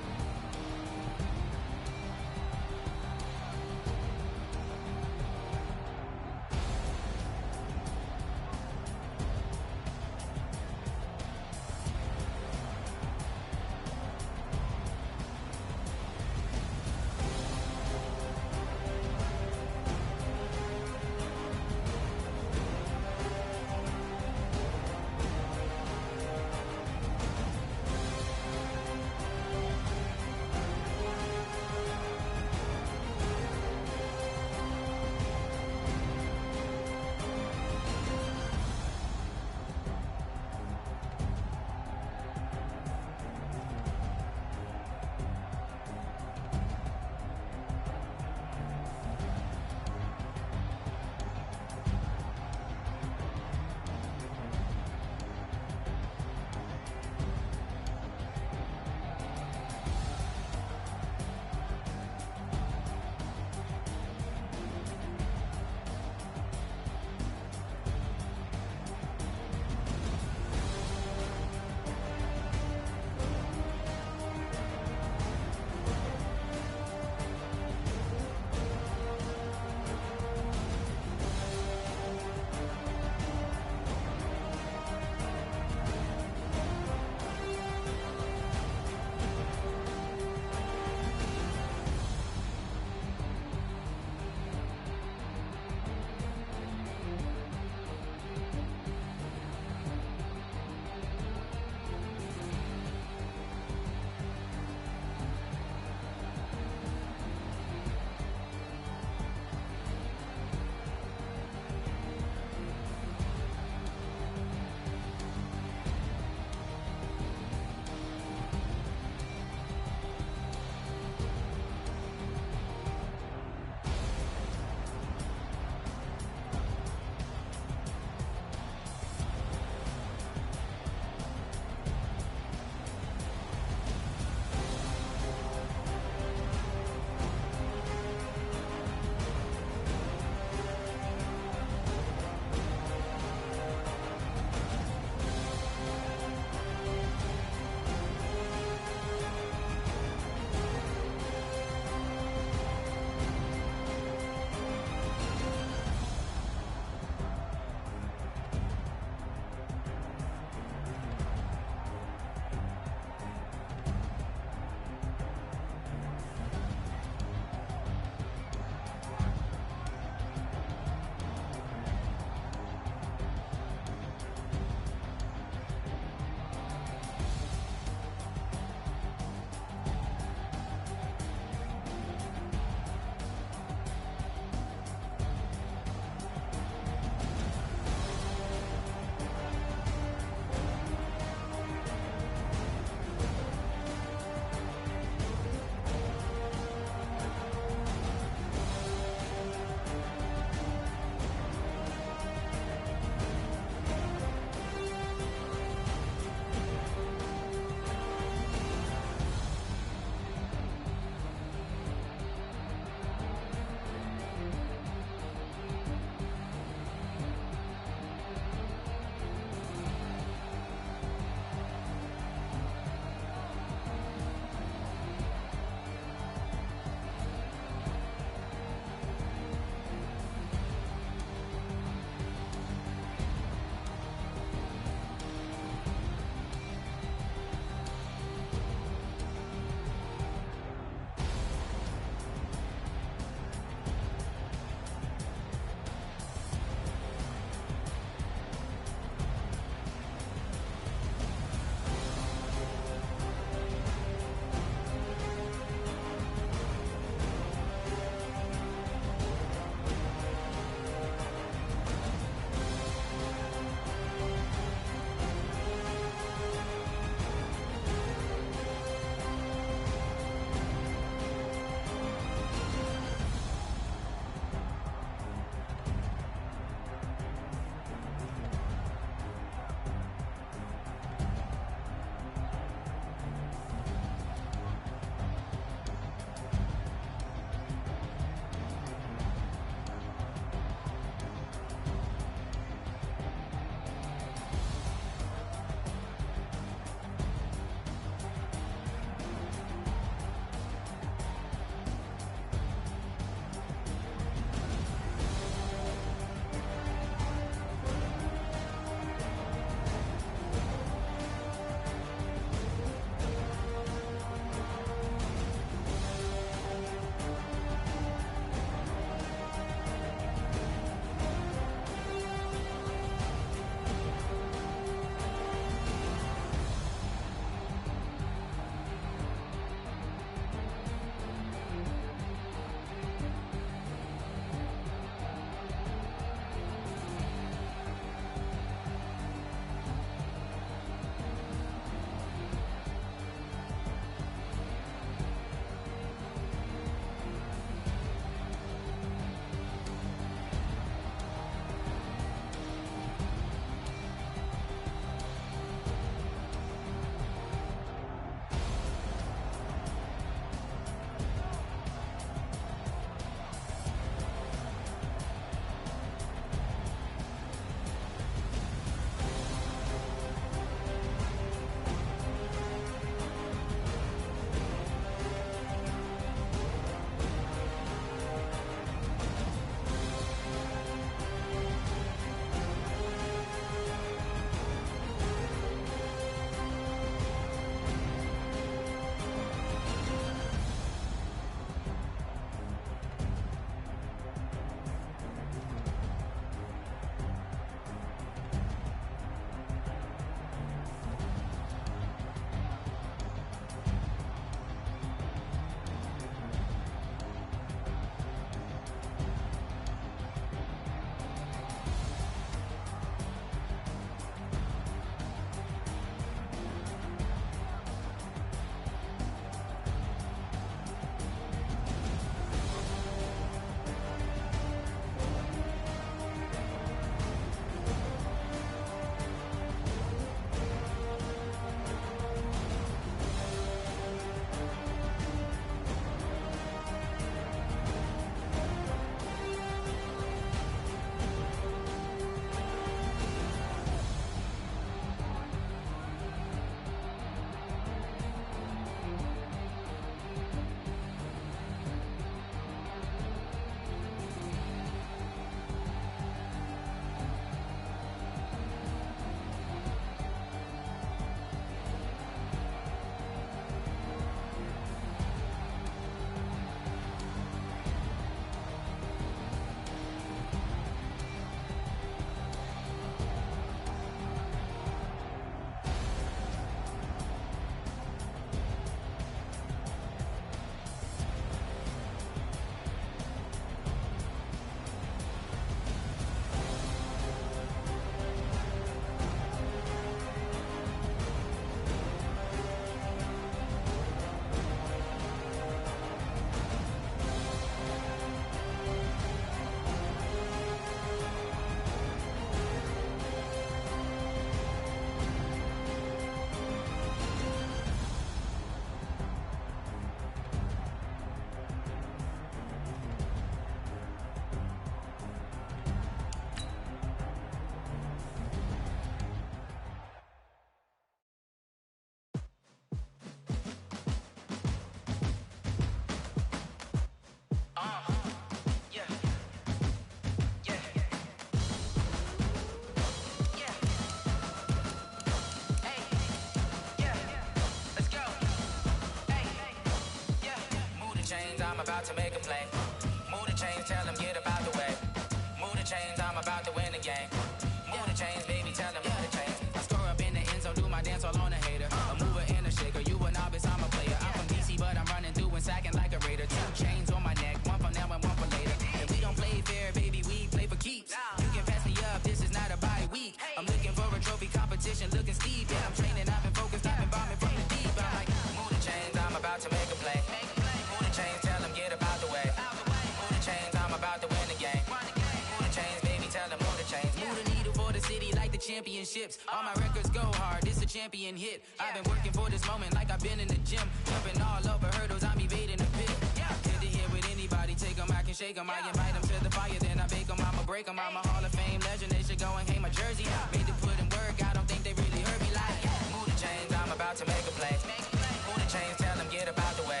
championships. All my records go hard, this a champion hit. I've been working for this moment like I've been in the gym. Jumping all over hurdles, I'm evading the pit. Head to head with anybody, take them, I can shake them. I invite them to the fire, then I bake them, I'ma break them. I'm a Hall of Fame legend, they should go and hang my jersey. Made to put in work, I don't think they really heard me like. Move the chains, I'm about to make a play. Move the chains, tell them get up out the way.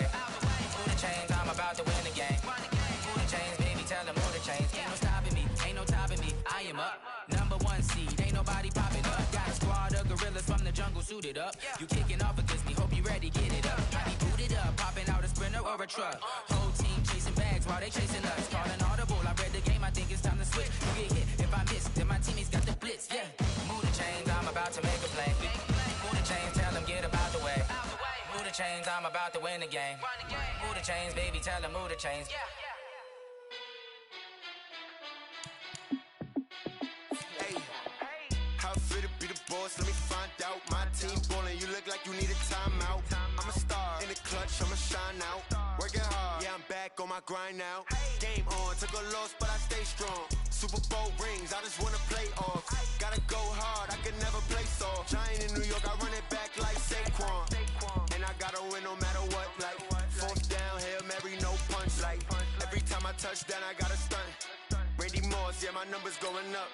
Move the chains, I'm about to win the game. Move the chains, baby, tell them move the chains. Ain't no stopping me, ain't no topping me. I am up, #1 seed, ain't nobody popping up. Got a squad of gorillas from the jungle suited up. You kicking off against me, hope you ready, get it up. I be booted up, popping out a sprinter or a truck. Whole team chasing bags while they chasing us. Calling audible, I read the game, I think it's time to switch. You get hit, if I miss, then my teammates got the blitz, yeah. Move the chains, I'm about to make a play. Move the chains, tell them get up out the way. Move the chains, I'm about to win the game. Move the chains, baby, tell them move the chains. How fit to be the boss, let me find out. My team ballin', you look like you need a timeout. I'm a star, in the clutch, I'ma shine out. Working hard, yeah, I'm back on my grind now. Game on, took a loss, but I stay strong. Super Bowl rings, I just wanna play off. Gotta go hard, I can never play soft. Giant in New York, I run it back like Saquon. And I gotta win no matter what, like 4th down, Hail Mary, no punch. Like every time I touch down, I gotta stunt. Randy Moss, yeah, my numbers going up.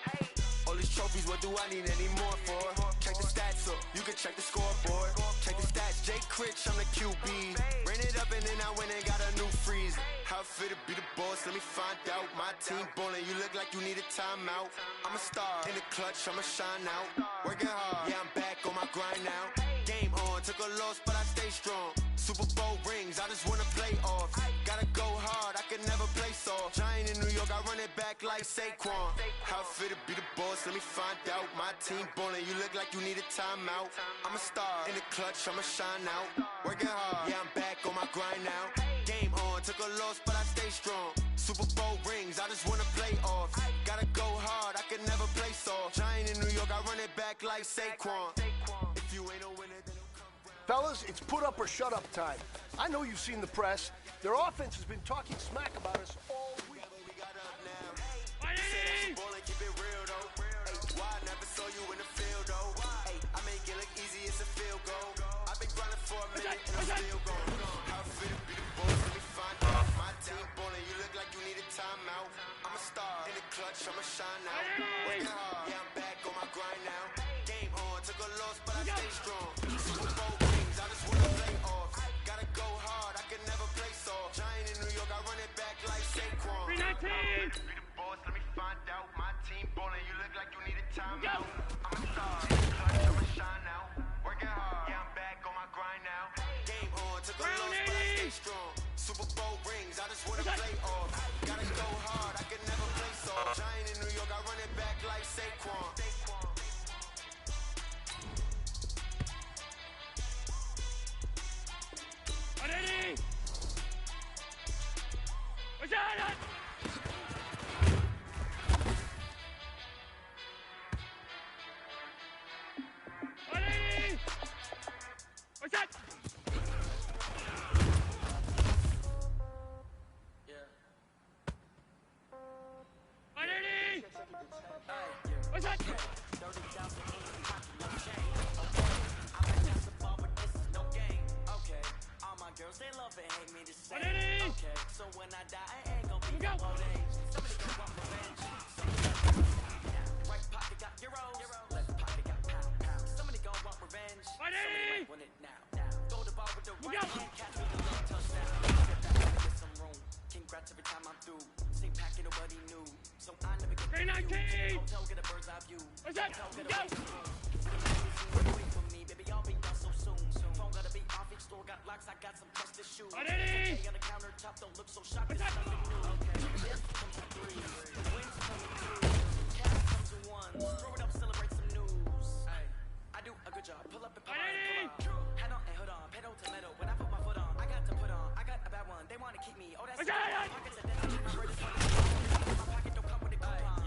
All these trophies, what do I need any more for? Check the stats up, you can check the scoreboard. Check the stats, Jay Critch, I'm the QB. Ran it up and then I went and got a new freeze. How fit to be the boss, let me find out. My team ballin', you look like you need a timeout. I'm a star, in the clutch, I'ma shine out. Working hard, yeah, I'm back on my grind now. Game on, took a loss, but I stay strong. Super Bowl rings, I just wanna play off. Gotta go hard, I can never play soft. Giant in New York, I run it back like Saquon. How fit to be the boss, let me find out. My team ballin', you look like you need a timeout. I'm a star, in the clutch, I'ma shine out. Working hard, yeah, I'm back on my grind now. Game on, took a loss, but I stay strong. Super Bowl rings, I just wanna play off. Gotta go hard, I can never play soft. Giant in New York, I run it back like Saquon. If you ain't a winner, then Fellas, it's put up or shut up time. I know you've seen the press. Their offense has been talking smack about us all week. Keep it real though. Why I never saw you in the field though? I make it look easy, it's a field goal. I've been grinding for a minute and I'm still going. How fit to be the boss, let me find out. My team ballin', you look like you need a timeout. I'm a star, in the clutch, I'ma shine out. Working hard, yeah, I'm back on my grind now. Game on, took a loss, but I stay strong. Super Bowl rings, I just wanna play off. Gotta go hard, I can never play soft. Giant in New York, I run it back like Saquon. 319! Boss, let me find out. My team ballin', you look like you need a timeout. I'm a star, in the clutch, I'ma shine out. Working hard, yeah, I'm back on my grind now. Game on, took a loss, but I stay strong. Super Bowl rings, I just wanna play off. Gotta go hard, I can never play soft. Giant in New York, I run it back like Saquon. Ready? What's that? Ready? What's that? Ready? What's that? Girls, they love and hate me the same. Ready? Okay, so when I die, I ain't gonna be no old age. Somebody gon' want revenge. Right pocket got euros, left pocket got pound. Somebody gon' want revenge. Ready? Want it now. Go to bar with the right hand, catch me the left touchdown. Get back and get some room. Congrats every time I'm through. Same packet, nobody knew. So I never get 319! Hotel, get a bird's eye view. What's that? Go! Wait for me, baby, I'll be done so soon. Phone gotta be off, each store got locks, I got some trusted shoes. Ready? Okay, on the countertop, don't look so shocked, it's nothing new. Okay, this comes to three, wins come to two, cash comes to one. Throw it up, celebrate some news. Ay, I do a good job, pull up and pull out. Head on and hood on, pedal to metal. When I put my foot on, I got to put on. I got a bad one, they wanna keep me. Oh, that's pockets and then my bird is funny. My pocket don't come with a coupon.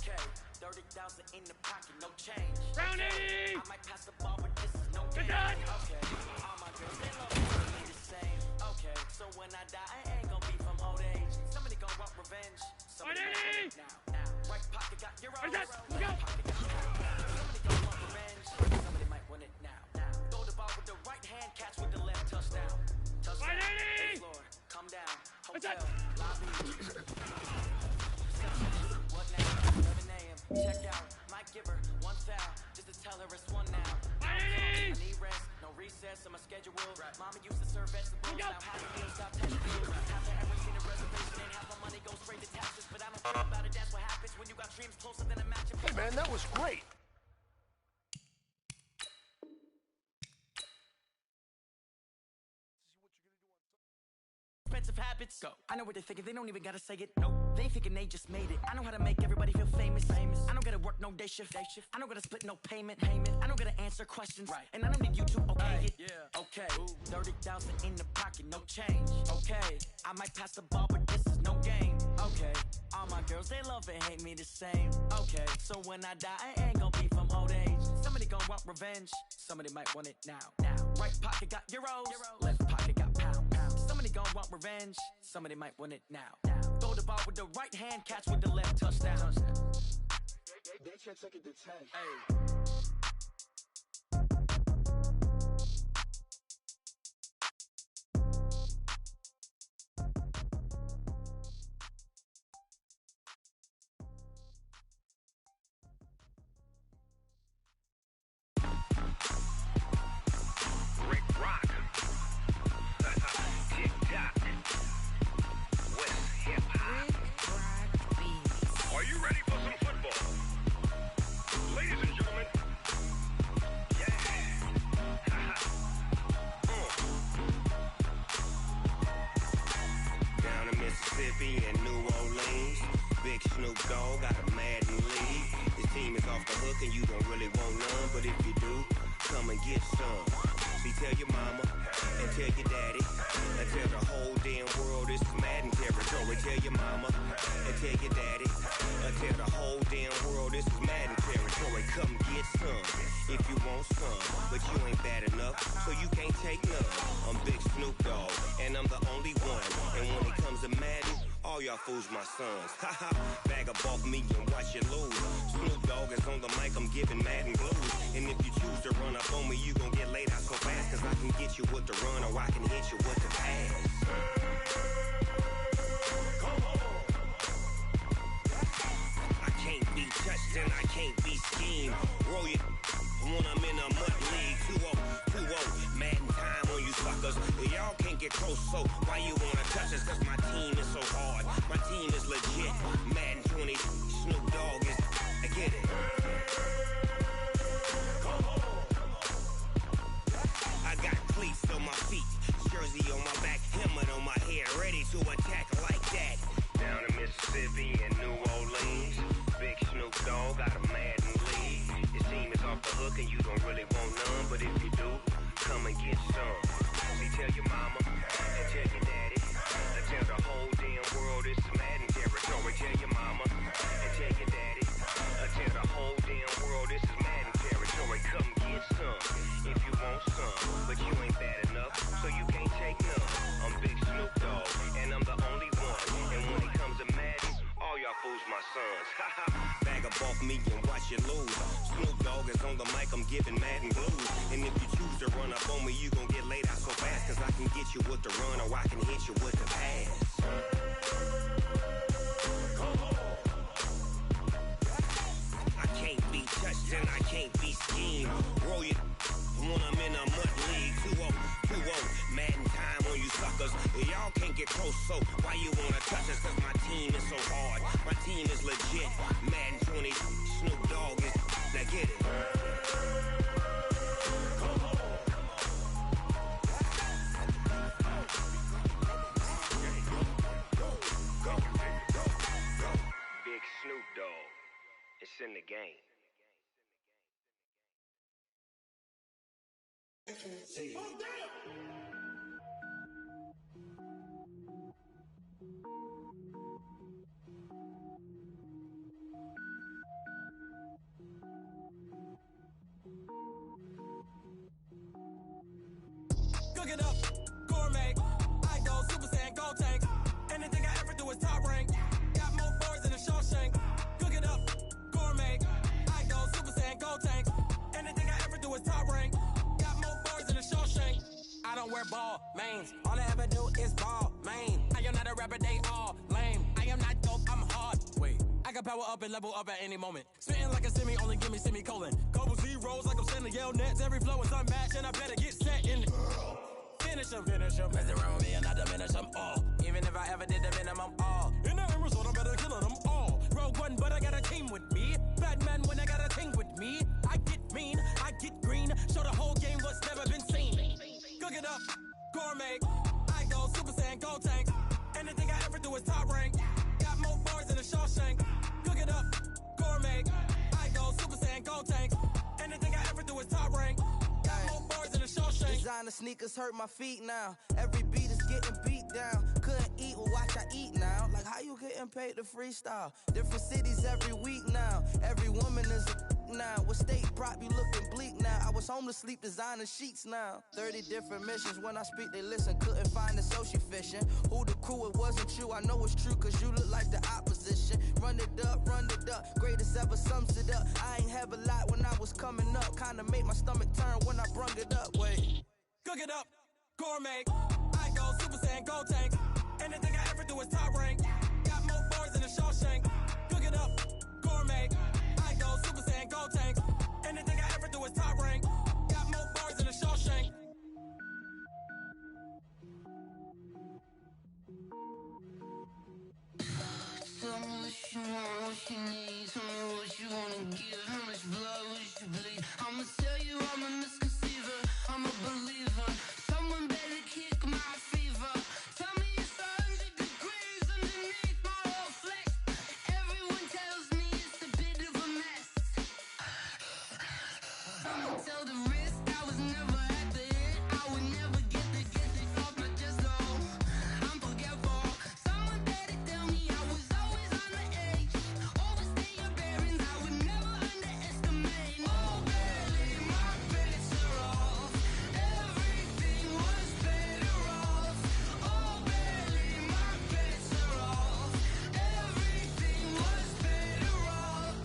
Okay, 30,000 in the pocket, no change. Round 80! I might pass the ball, but this is no game. Good. Okay, all my girls, they love me the same. Okay, so when I die, I ain't gonna be from old age. Somebody gon' want revenge. Somebody Ready? now. Right pocket got euros. What's that? Left pocket got pound. Somebody one foul, just to tell her it's one now. I need rest, no recess on my schedule. Mama used to serve vegetables, now half the meals got vegetables. Haven't ever seen a reservation and half my money goes straight to taxes. But I don't think about it, that's what happens when you got dreams closer than a match. Hey, man, that was great. Expensive habits. Go. I know what they're thinking, they don't even gotta say it. Nope. They thinking they just made it. I know how to make everybody feel famous. I don't gotta work no day shift. I don't gotta split no payment. I don't gotta answer questions. Right. And I don't need you to okay it. Yeah. Okay. 30,000 in the pocket, no change. Okay. I might pass the ball, but this is no game. Okay. All my girls, they love and hate me the same. Okay. So when I die, I ain't gonna be from old age. Somebody gon' want revenge. Somebody might want it now. Right pocket got euros. Left pocket got pounds. Somebody gon' want revenge. Somebody might want it now. Throw the ball with the right hand, catch with the left, touchdown. They can't take it to 10. Hey. Fools my sons. Haha, bag up off me and watch you lose. Snoop Dogg is on the mic, I'm giving Madden blues. And if you choose to run up on me, you gon' get laid out so fast. Cause I can get you with the run or I can hit you with the pass. I can't be touched and I can't be schemed. Roll you when I'm in a mud league. 2-0, Madden time on you suckers. Y'all can't get close, so why you wanna touch us? Cause my team is so hard. My team is legit. Madden 20, Snoop Dogg is. I get it. I got cleats on my feet, jersey on my back, helmet on my head, ready to attack like that. Down in Mississippi and New Orleans, big Snoop Dogg got a Madden league. His team is off the hook and you don't really want none, but if you do, come and get some. See, tell your mama and tell your daddy. Tell the whole damn world this is Madden territory. Tell your mama and tell your daddy. Tell the whole damn world this is Madden territory. Come get some if you want some, but you ain't bad enough, so you can't take none. I'm Big Snoop Dogg, and I'm the only one. And when it comes to Madden, all y'all fools my sons. Bag up off me and watch you lose. Snoop Dogg is on the mic, I'm giving Madden blues. And if you choose to run up on me, you gon' get laid out so fast. Cause I can get you with the run or I can hit you with the pass. I can't be touched and I can't be schemed. Roll you when I'm in a mud league. 2-0, Madden time on you suckers. Y'all can't get close, so why you wanna touch us? Cause my team is so hard. My team is legit. Madden 20, Snoop Dogg is. Now get it. Big Snoop Dogg. It's in the game. Cook it up, gourmet. I go Super Saiyan, go tank. Anything I ever do is top rank. Got more birds than a Shawshank. Cook it up, gourmet. I go Super Saiyan, go tank. Anything I ever do is top rank. Got more birds than a Shawshank. I don't wear ball mains. All I ever do is ball main. I am not a rapper, they all lame. I am not dope, I'm hard. Wait, I can power up and level up at any moment. Spitting like a Jimmy, only give me semicolon. Couple zeros like I'm sending yell nets. Every flow is unmatched, and I better get set in. Finish him. Mess around with me and I diminish them all. Even if I ever did the minimum, all. In the end result, I'm better killing them all. Rogue One, but I got a team with me. Batman when I got a thing with me. I get mean, I get green. Show the whole game what's never been seen. Cook it up, gourmet. I go Super Saiyan, Gold Tank. Anything I ever do is top rank. Got more bars than a Shawshank. Cook it up, gourmet. I go Super Saiyan, Gold Tank. Anything I ever do is top rank. Got more bars than a Shawshank. Designer sneakers hurt my feet now. Every beat is getting beat down. Couldn't eat, well watch I eat now. Like how you getting paid to freestyle? Different cities every week now. Every woman is a now. What state prop you looking bleak now? I was home to sleep designer sheets now. 30 different missions. When I speak they listen. Couldn't find it so she fishing. Who the crew, it wasn't you. I know it's true cause you look like the opposition. Run it up. Greatest ever sums it up. I ain't have a lot when I was coming up. Kinda made my stomach turn when I brung it up. Wait. Cook it up, gourmet. I go Super Saiyan, Gold Tank. Anything I ever do is top rank. Got more bars than a Shawshank. Cook it up, gourmet. I go Super Saiyan, Gold Tank. Anything I ever do is top rank. Got more bars than a Shawshank. Tell me what you want, what you need. Tell me what you wanna give. How much blood would you bleed? I'ma tell you I'm a misconceiver. I'm a believer. Someone better kick my fever. Tell me it's 100 degrees underneath my whole flesh. Everyone tells me it's a bit of a mess. Someone tell the risk I was never at the hit. I would never get it off my chest though. I'm forgetful. Someone better tell me I was always on the edge. Overstay your bearings, I would never underestimate. Oh barely, my bets are off. Everything was better off. Oh barely, my bets are off. Everything was better off.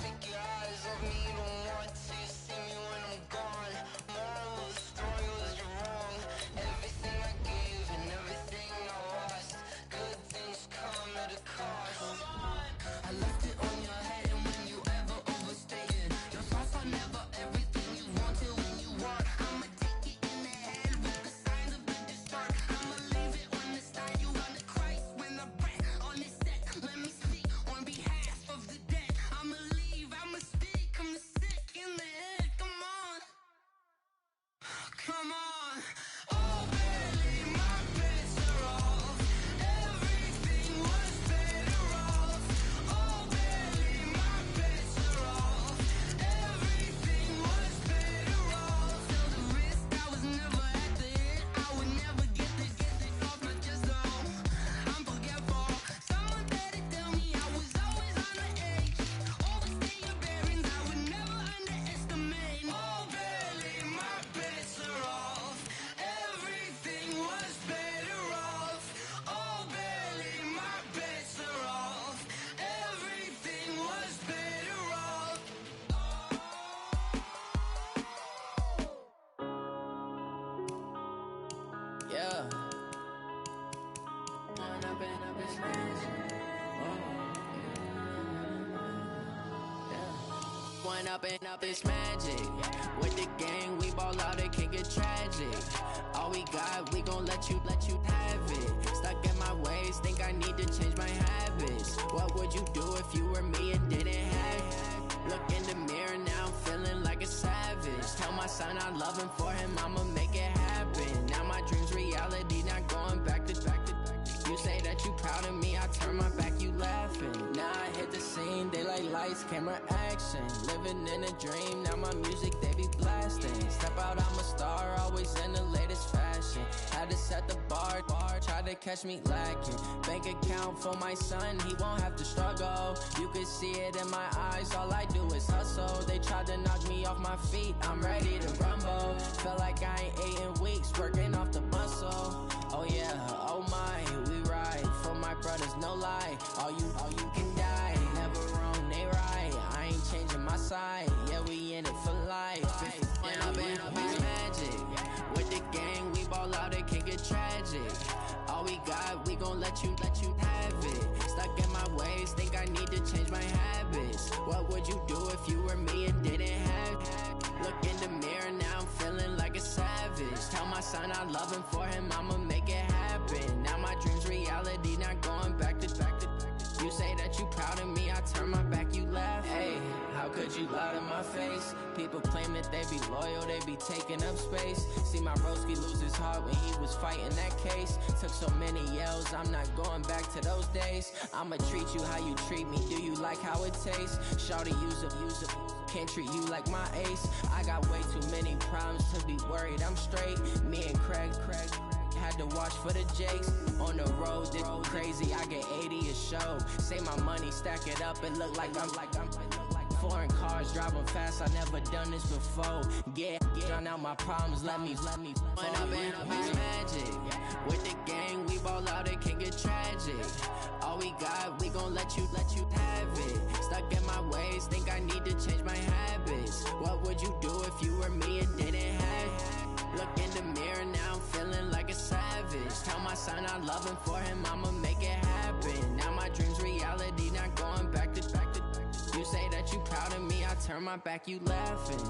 Take your eyes off me, you don't want to see me when I'm gone. Moral of the story was you're wrong. Everything I gave and everything I lost. Good things come at a cost. I left it on your head and when you ever overstated. Your thoughts are never everything you wanted when you want. I'ma take it in the head with the signs of the dessert. I'ma leave it on the side. You want the Christ when the breath on this set. Let me speak on behalf of the dead. I'ma leave, I'ma speak. I'm the sick in the head. Come on. Come on. Oh, barely, my bets are off. Everything was better off. Oh, barely, my bets are off. Everything was better off. Tell the risk I was never at the hit. I would never get it off my chest though. I'm forgetful. Someone better tell me I was always on the edge. Overstay your bearings, I would never underestimate. Oh, barely, my bets are off. Everything was better off. Oh, barely, my bets are off. Everything was better off. Yeah. One up and up is magic. With the gang, we ball out, it can get tragic. All we got, we gon' let you have it. Stuck in my ways, think I need to change my habits. What would you do if you were me and didn't have it? Look in the mirror, now I'm feeling like a savage. Tell my son I love him, for him I'ma make it happen. Now my dream's reality, not going back to. You say that you proud of me, I turn my back, you laughing. Now I hit the scene, daylight lights, camera action. Living in a dream, now my music they be blasting. Step out, I'm a star, always in the latest fashion. Had to set the bar, try to catch me lacking. Bank account for my son, he won't have to struggle. You can see it in my eyes, all I do is hustle. They tried to knock me off my feet, I'm ready to rumble. Feel like I ain't ate in weeks, working off the muscle. Oh yeah, oh my, we ride for my brothers, no lie. All you can die, never wrong, they right. I ain't changing my side, yeah, we in it for life. When I've been up is magic. With the gang, we ball out, it can get tragic. All we got, we gon' let you have it. Stuck in my ways, think I need to change my habits. What would you do if you were me and didn't have it? Look in the mirror, now I'm feeling like a savage. Tell my son I love him, for him I'ma make it happen. Now my dream's reality, not going back to. You say that you proud of me, I turn my back, you laugh. Hey, how could you lie to my face? People claim that they be loyal, they be taking up space. See my broski lose his heart when he was fighting that case. Took so many yells, I'm not going back to those days. I'ma treat you how you treat me, do you like how it tastes? Shawty, use it, can't treat you like my ace. I got way too many problems to be worried, I'm straight. Me and Craig had to watch for the Jakes. On the road, this crazy, I get 80 a show. Say my money, stack it up, it look like I'm foreign cars, driving fast, I never done this before. Drown out my problems, let me When up in a bitch magic. With the gang, we ball out, it can get tragic. All we got, we gon' let you have it. Stuck in my ways, think I need to change my habits. What would you do if you were me and didn't have it? Look in the mirror, now I'm feeling like a savage. Tell my son I love him, for him I'ma make it happen. Now my dream's reality, not going back to. You say that you proud of me, I turn my back, you laughing.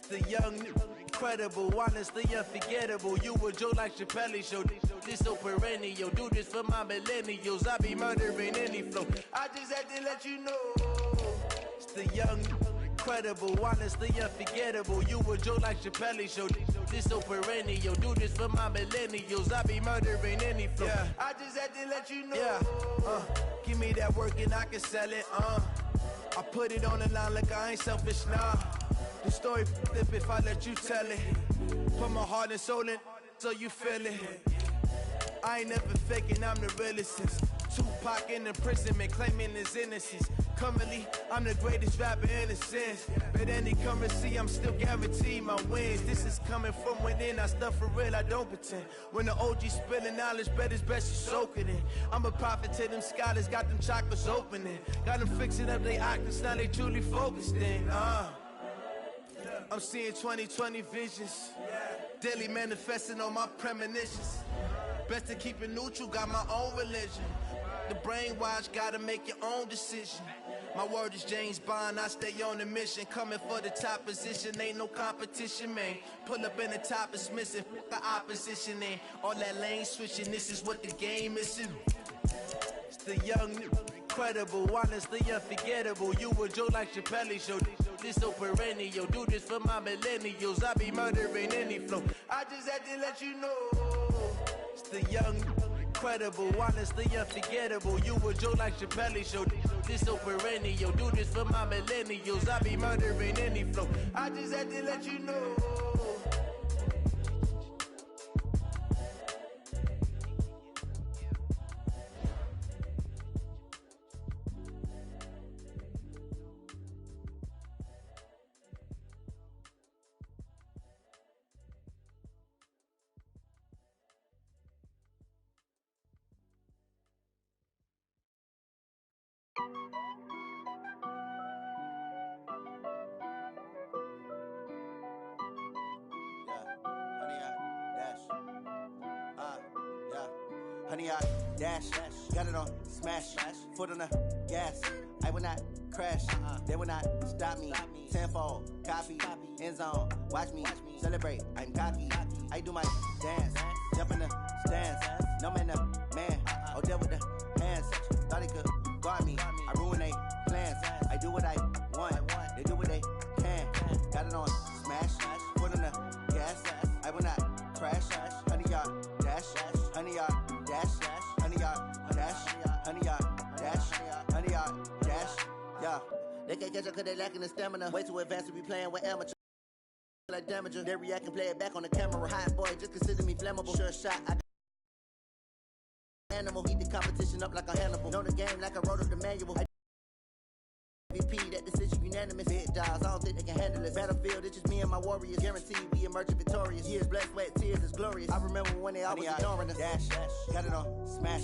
The young, incredible, honestly unforgettable. You a Joe like Chappelle show. This so perennial. Do this for my millennials. I be murdering any flow. I just had to let you know. It's the young, incredible, honestly unforgettable. You a Joe like Chappelle show. This so perennial. Do this for my millennials. I be murdering any flow. Yeah. I just had to let you know. Yeah. Give me that work and I can sell it. I put it on the line like I ain't selfish, nah. The story flip if I let you tell it. Put my heart and soul in so you feel it. I ain't never faking, I'm the realest since Tupac in imprisonment, claiming his innocence. Currently, I'm the greatest rapper in a sense. But any currency, I'm still guaranteed my wins. This is coming from within, I stuff for real, I don't pretend. When the OG spilling knowledge, bet it's best you soak it in. I'm a prophet to them scholars, got them chakras opening. Got them fixing up their octaves, now they truly focused in. I'm seeing 2020 visions, daily manifesting on my premonitions. Best to keep it neutral, got my own religion. The brainwash, gotta make your own decision. My word is James Bond, I stay on a mission. Coming for the top position, ain't no competition, man. Pull up in the top is missing, the opposition in. All that lane switching, this is what the game is. It's the young, incredible, honestly unforgettable. You a Joe like Chappelle show. This so perennial. Do this for my millennials. I be murdering any flow. I just had to let you know. It's the young, incredible, honestly unforgettable. You a Joe like Chappelle show. This so perennial. Do this for my millennials. I be murdering any flow. I just had to let you know. Honey, I dash, got it on smash, foot on the gas. I will not crash, they will not stop me. Tenfold, copy, end zone, watch me celebrate. I'm cocky, I do my dance, jump in the stands. No man, man, oh there with the hands. Thought he could guard me, I ruin they plans. I do what I want, they do what they can. Got it on smash, foot on the gas. I will not crash, honey, y'all dash, honey, y'all dash, honey, y'all dash, honey, y'all dash, honey, y'all dash. Yeah, they can't catch up cause they lacking the stamina. Way too advanced to be playing with amateur. Like damager, they react and play it back on the camera. Hot boy, just consider me flammable. Sure shot, I animal. Heat the competition up like a Hannibal. Know the game like I wrote up the manual. MVP, that decision unanimous. Big dogs, I don't think they can handle it. Battlefield, it's just me and my warriors. Guaranteed we emerging victorious. Years, blood, sweat, tears, it's glorious. I remember when they always ignoring us. Dash, got it on, smash,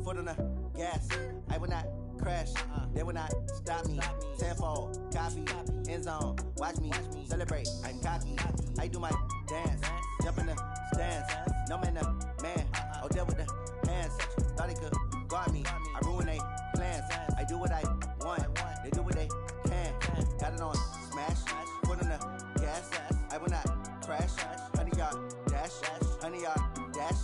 foot on the gas. I will not crash, they will not stop me. Tenfold, copy, end zone, watch me celebrate. I'm cocky, I do my dance, jump in the stands. No man, man, oh, deal with the hands. Thought he could guard me, I ruin they plans. I do what I want, they do what they can. Got it on, smash, foot on the gas. I will not crash, 100-yard dash, 100-yard dash,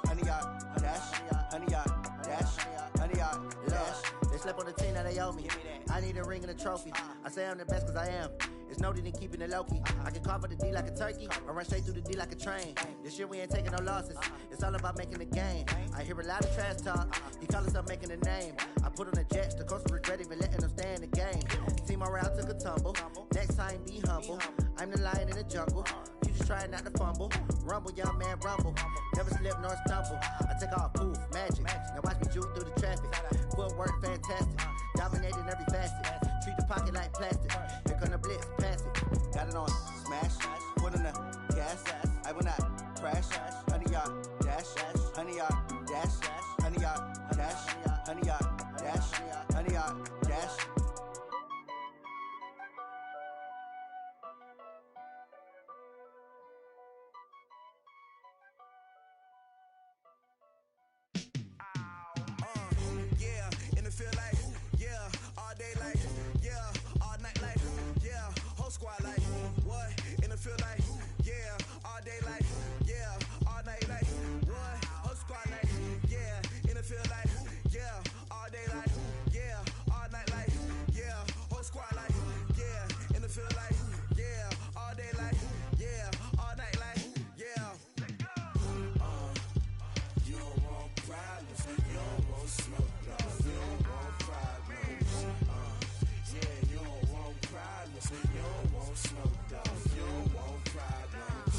100-yard dash, 100-yard dash, 100-yard dash. They slept on the team that they owe me. I need a ring and a trophy. I say I'm the best cause I am. It's noted in keeping it low-key. I can carve up the D like a turkey or run straight through the D like a train. This year we ain't taking no losses. It's all about making the game. I hear a lot of trash talk. He call himself making a name. I put on the Jets. The coach regret even letting them stay in the game. Team morale took a tumble. Next time be humble. I'm the lion in the jungle. You just try not to fumble. Rumble, young man, rumble. Never slip nor stumble. I take off, poof, magic. Now watch me juke through the traffic. Footwork fantastic. Dominating every facet. Treat the pocket like plastic. Here come the blitz, pass it. Got it on, smash. Put on the gas. I will not crash. 100-yard dash. 100-yard dash. 100-yard dash. 100-yard dash. 100-yard dash. Yeah, in the field like, yeah, all day like, yeah, all night like, yeah, whole squad like, what? In the field like, yeah, all day like, yeah, all night like, what? Whole squad like, yeah, in the field like, yeah, all day like, yeah, all night like, yeah, whole squad like, yeah, in the field like, yeah, all day like, yeah, all night like, yeah. You don't want problems, you don't want smoke, dog. You don't want problems. Yeah, you don't want problems, you don't want smoke, dog. You don't want problems.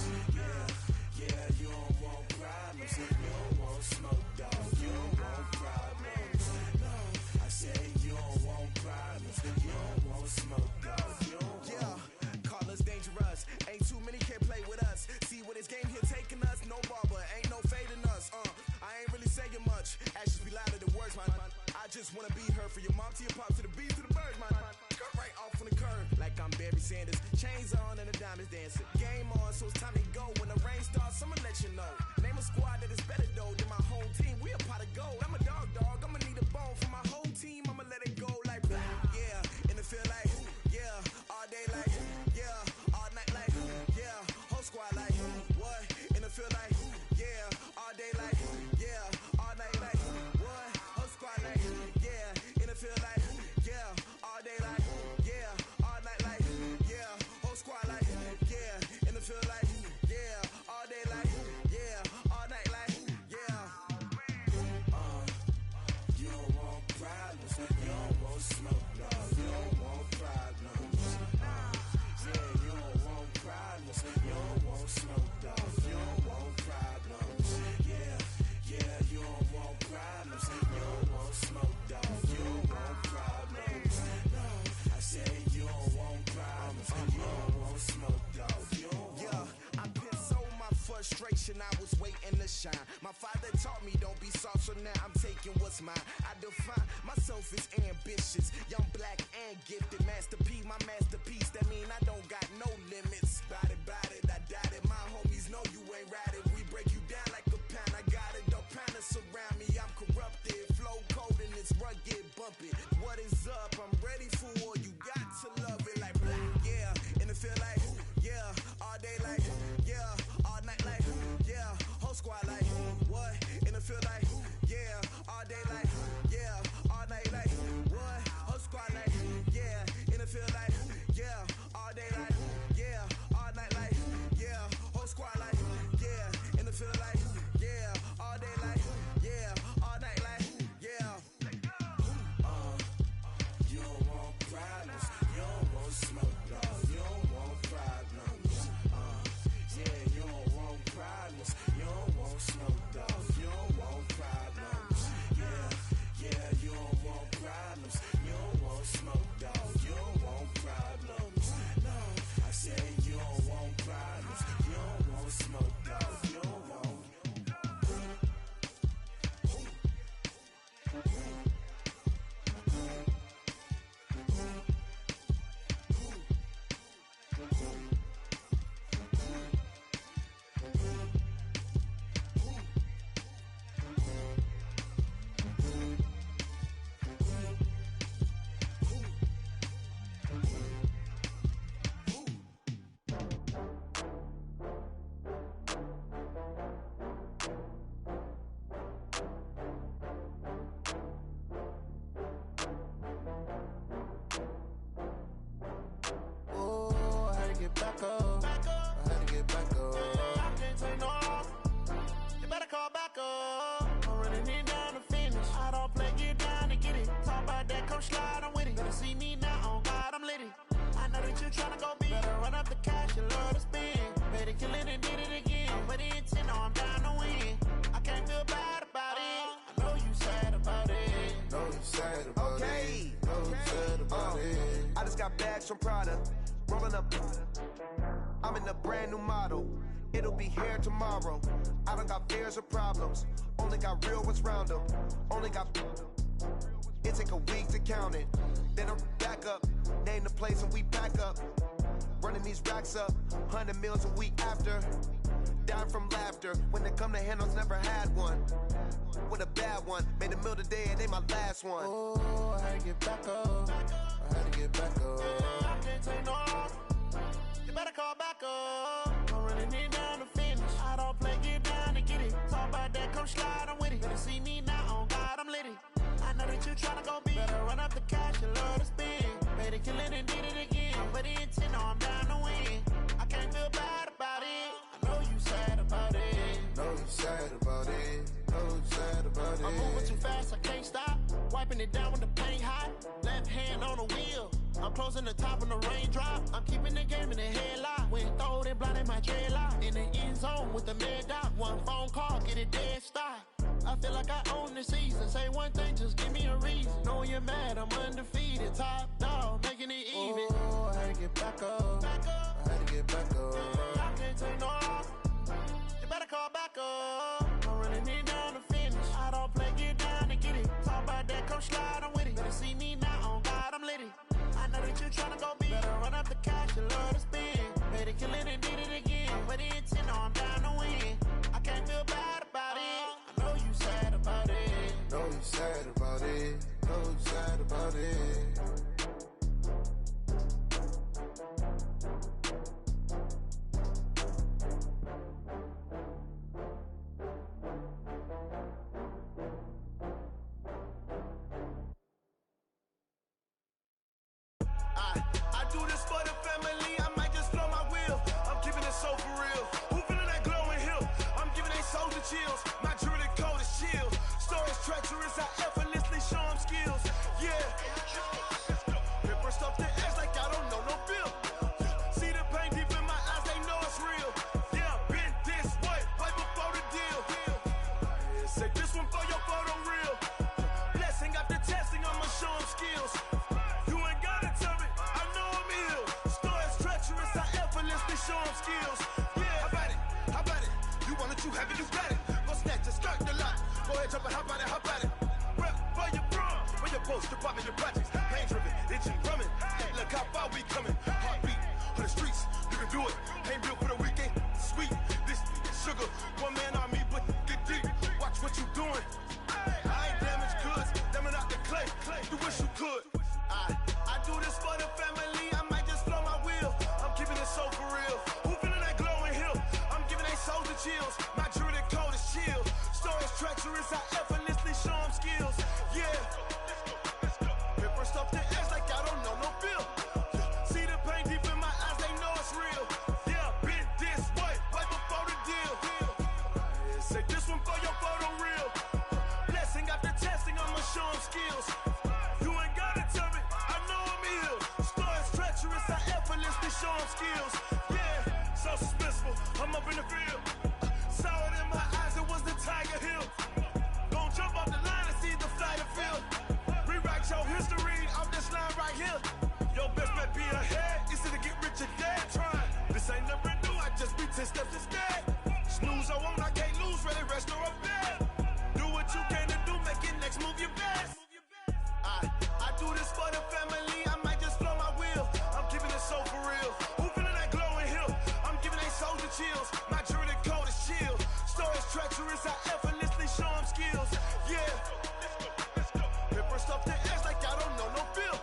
Yeah, you don't want problems, you don't want smoke, dog. You don't want problems. No, I said you don't want problems, you don't want smoke, dog. You don't want. Yeah, call us dangerous. Ain't too many can play with us. See where this game here taking us. No barber, ain't no fading us. I ain't really saying much. Actions be louder than words, man. I just wanna be heard from your mom to your pop to the beat to the birds, man. Cut right off on the curve, like I'm Barry Sanders. Chains on and the diamonds dancing. Game on, so it's time to go. When the rain starts, I'ma let you know. Name a squad that is better though than my home team. We a pot of gold. I'm a dog. I'ma need a bone for my whole team. I'ma let it go like blah. Yeah, in the field like, yeah, all day like, yeah, all night like, yeah, whole squad like, what? In the field like, yeah, all day like, yeah, all night like, what? Whole squad like, yeah, in the field like, yeah, all day like, yeah, all night like, yeah, whole squad like, yeah, in the field like, yeah, all day like, yeah, all night like, yeah. You don't want problems, you don't want smoke, dog. You don't want problems. Yeah, you don't want problems, you don't want smoke, dog. You don't want problems. Yeah, you don't want problems, you don't want smoke, dog. You don't want problems. No, I said you don't want problems, you don't want smoke, dog. You don't want. Yeah, I pissed so my frustration, I was waiting to shine. My father taught me don't be soft, so now I'm taking what's mine. I define myself as ambitious, young, black, and gifted. Master P, my masterpiece. That mean I don't got no limits. Bout it, I doubt it. My homies know you ain't ratted. We break you down like a pound. I got it, don't pound to surround me. I'm corrupted, flow cold and it's rugged, bumpy. What is up? I'm ready for war. You got to love it like blah. Yeah, in the field like, yeah, all day like, yeah, all night like, yeah, whole squad like, what? In the field like, yeah, all day like, yeah, all night like, what? Whole squad like, yeah, in the field like, yeah, all day back up. I had to get back up. I can't take no loss. You better call back up. I'm running it down to finish. I don't play, get down to get it. Talk about that, come slide, I'm with it. Better see me now, on God, I'm litty. I know that you tryna go big. Better run up the cash, you love to spend. Better kill it and did it again. With the intent, no, I'm down to win. I can't feel bad about it. I know you sad about it. Know you sad about Okay. it. Know you sad about it. I just got bags from Prada, rolling up. I'm in a brand new model. It'll be here tomorrow. I don't got fears or problems. Only got real ones round them. Only got. It take a week to count it. Then I'm back up. Name the place and we back up. Running these racks up. 100 meals a week after. Down from laughter. When it come to handles, never had one. With a bad one. Made a meal today and they my last one. Oh, I had to get back up. I had to get back up. I can't take no loss. You better call back up. I'm running it down to finish. I don't play, get down to get it. Talk about that, come slide, I'm with it. Better see me now, on God, I'm litty. I know that you tryna go big. Better run up the cash, you love to spend. Better kill it and did it again. But the intent, no, I'm down to win. I can't feel bad about it. I know you sad about it. Know you sad about it. Know you sad about it. I'm moving too fast, I can't stop. Wiping it down when the paint hot. Left hand on the wheel. I'm closing the top when the raindrop. I'm keeping the game in the headlock. When throwed and blinded my dreadlock. In the end zone with the mad dot. One phone call, get it dead stop. I feel like I own the season. Say one thing, just give me a reason. Knowing you're mad, I'm undefeated. Top dog, making it even. Oh, I had to get back up. I had to get back up. I can't take no loss. You better call back up. I'm running it down to finish. I don't play, get down to get it. Talk about that, come slide, I'm with it. Better see me now, on God, I'm litty. I know that you tryna go big. Better run up the cash, you love to spend. Better kill it and did it again. With the intent, no, I'm down to win. I can't feel bad about it. I know you sad about it. Know you sad about it. Know you sad about it. I do this for the family, I might just blow my wheel. I'm keeping it so for real. Who feeling that glowing hill? I'm giving they soldier chills. My jewelry code is chill. Stories treacherous, I effortlessly show them skills. Yeah. Paper stuff to edge like I don't know no bill. See the pain deep in my eyes, they know it's real. Yeah, been this way, right before the deal. Say this one for your photo reel. Blessing after testing, I'ma show them skills. Show them skills. Yeah, how about it? You want it, you have it, you got it. Go snatch it, start the lot. Go ahead, jump it, how about it? Rep for your bra, for your post, your poppin', your projects. Pain driven, itching, drumming. Look how far we coming. Heartbeat on the streets, you can do it. Ain't built for the weekend. Sweet, this sugar, one man army, but get deep. Watch what you doing. I ain't damaged goods, damn it out the clay. You wish you could. I do this for the family. I might just blow my wheel. I'm keeping it so for real. Who feeling that glowing hill? I'm giving they soldier chills. My jewelry code is chill. Stories treacherous, I effortlessly show them skills. Yeah. Paper stuff to edge like I don't know no bill. See the pain deep in my eyes, they know it's real. Yeah, been this way, right before the deal. Say this one for your photo reel. Blessing after testing, I'ma show them skills. You ain't gotta tell me, I know I'm ill. Stories treacherous, I effortlessly show them skills. Yeah, so suspenseful, I'm up in the field. Saw it in my eyes, it was the Tiger Hill. Gon' jump off the line and see the flight of field. Rewrite your history off this line right here. Your best bet be ahead, easy to get rich or dead trying. This ain't never new, I just be 10 steps instead. Snooze I won't, I can't lose, ready, rest or up bed. Do what you can to do, make it next move your best. I do this for the family, I might just blow my wheel. I'm keeping it so for real. Who feeling that glowing hill? I'm giving they soldier chills. My jewelry code is chill. Stories treacherous, I effortlessly show them skills. Yeah. Paper stuff to edge like I don't know no bill.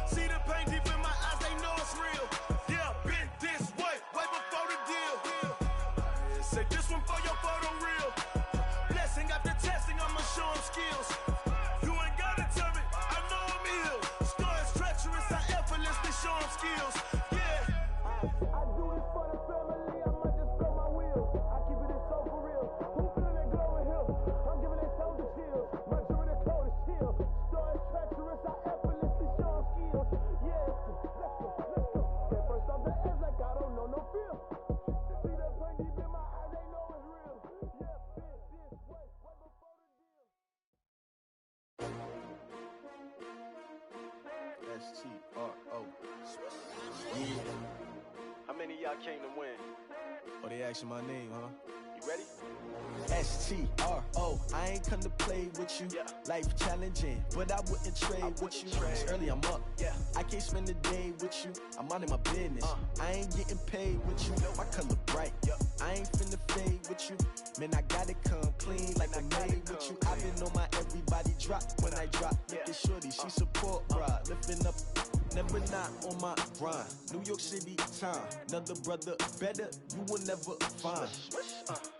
See the pain deep in my eyes, they know it's real. Yeah, been this way, right before the deal. I came to win. Oh, they asking my name, huh? You ready? S-T-R-O, I ain't come to play with you. Life challenging, but I wouldn't trade with you. It's early, I'm up. I can't spend the day with you. I'm out of my business. I ain't getting paid with you. My color bright. I ain't finna fade with you. Man, I gotta come clean like I made with you. I've been on my everybody drop when I drop. Look at shorty, she support bra. Lifting up, never not on my grind. New York City time, another brother better, you will never find.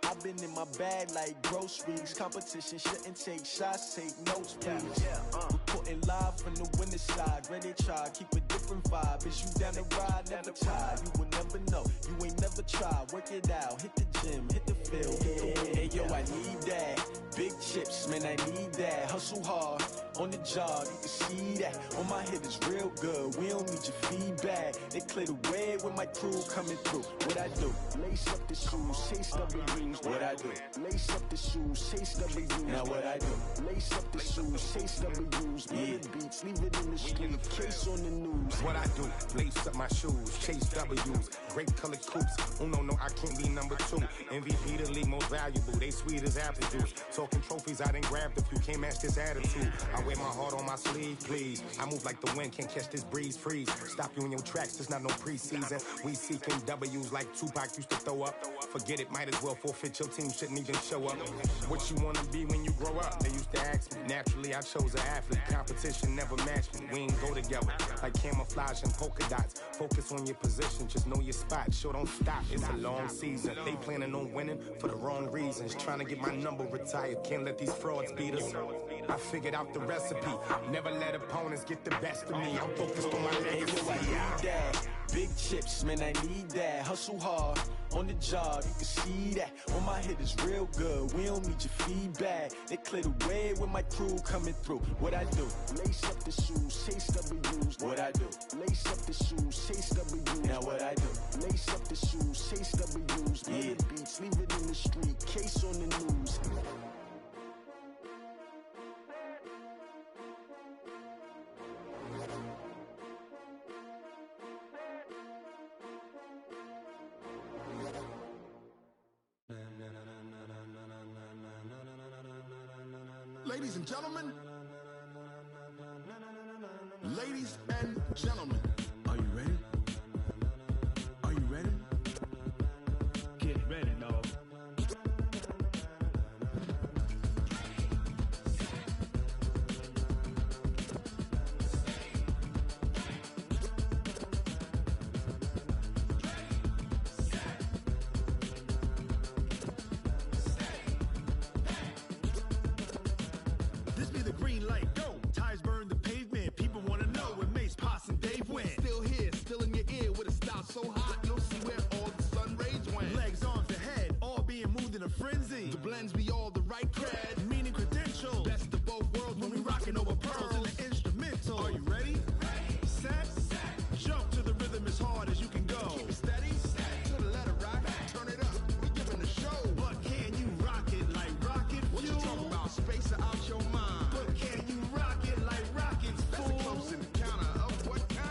I've been in my bag like groceries. Competition shouldn't take shots, take notes, please. Reporting live from the winning side. Ready to try, keep a different vibe. Is you down the ride, never tired. You will never know, you ain't never tried. Work it out, hit the gym, hit the field. Hey yo, I need that. Big chips, man, I need that. Hustle hard, on the job, you can see that. On my head is real good, we don't need your feedback. They clear the way with my crew coming through. What I do? Lace up the shoes, chase W's. What I do? Lace up the shoes, chase W's. Now what I do? Lace up the shoes, chase W's. Yeah, beats, leave it in the street, case on the news. What I do? Lace up my shoes, chase W's. Great colored coops. Oh no, I can't be number 2. MVP the league most valuable. They sweet as apple juice. Talking trophies, I done grabbed a few. Can't match this attitude. I wear my heart on my sleeve, please. I move like the wind, can't catch this breeze, freeze. Stop you in your tracks, there's not no preseason. We seeking W's like Tupac used to throw up. Forget it, might as well forfeit. Your team shouldn't even show up. What you wanna be when you grow up? They used to ask me. Naturally, I chose an athlete. Competition never matched me. We ain't go together like camouflage and polka dots. Focus on your position, just know your spot. Sure, don't stop. It's a long season. They planning on winning for the wrong reasons. Trying to get my number retired. Can't let these frauds beat us. I figured out the recipe. Never let opponents get the best of me. I'm focused on my legacy. I need that. Big chips, man, I need that. Hustle hard, on the job, you can see that. On my head is real good, we don't need your feedback. They clear the way with my crew coming through. What I do? Lace up the shoes, chase W's. What I do? Lace up the shoes, chase W's. Now what I do? Lace up the shoes, chase W's. Yeah, beats, leave it in the street, case on the news. Ladies and gentlemen, ladies and gentlemen, are you ready? Are you ready? Get ready, dog. this be the green light, go. Tires burn the pavement, people wanna know where Mace, Poss, and Dave went. Still here, still in your ear with a style so hot, you'll see where all the sun rays went. Legs, arms, the head, all being moved in a frenzy. The blends be all the right cred, meaning credentials. Best of both worlds when we rockin' over pearls in the instrumental. Are you ready? Set, jump to the rhythm as hard as you can go. Keep it steady, to the letter rock, turn it up, we giving the show. But can you rock it like rocket fuel? What you talking about, space or out your mind? But can you rock it like rockets, fool? That's a close encounter of what kind?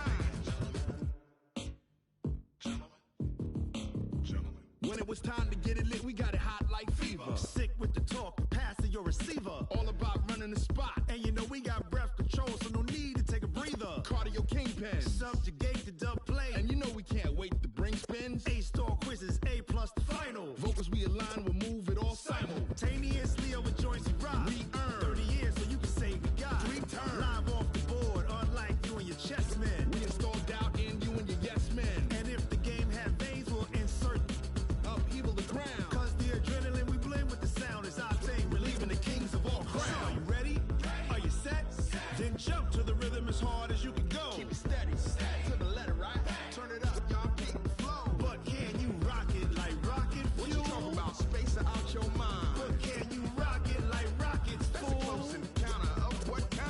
When it was time to get it lit, we got it hot like fever. Sick with the talk, passing your receiver. All about running the spot. And you know we got breath control, so no need to take a breather. Cardio kingpin, subjugate the dub play. And you know we can't wait to bring spins. A-star quizzes, A+ the final. Vocals we align, we'll move it all simultaneously over joints we rock. We earn 30 years, so you can say we got 3 turns. Live off the board, unlike you and your chess men. We install doubt in you and your yes men. And if the game had veins, we'll insert upheaval the ground. Cause the adrenaline we blend with the sound is our thing, relieving the kings of all crowns. So are you ready? Are you set? Then jump to the rhythm as hard as you can go. Keep it steady, to the letter, right? Turn it up, y'all keep it flow. But can you rock it like rocket fuel? What you talking about, space or out your mind? But can you rock it like rockets, fool? That's a close encounter of what kind?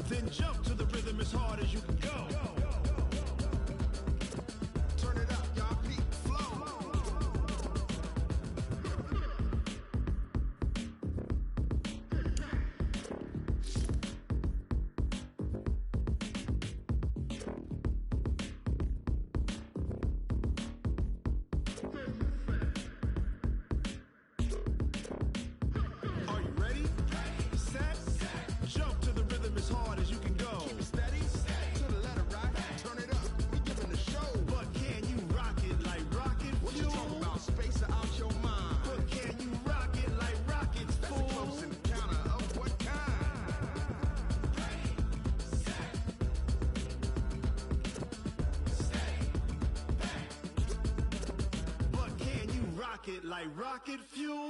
Then jump to the rhythm as hard as you can go. Turn it up, y'all peak flow. rocket like rocket fuel.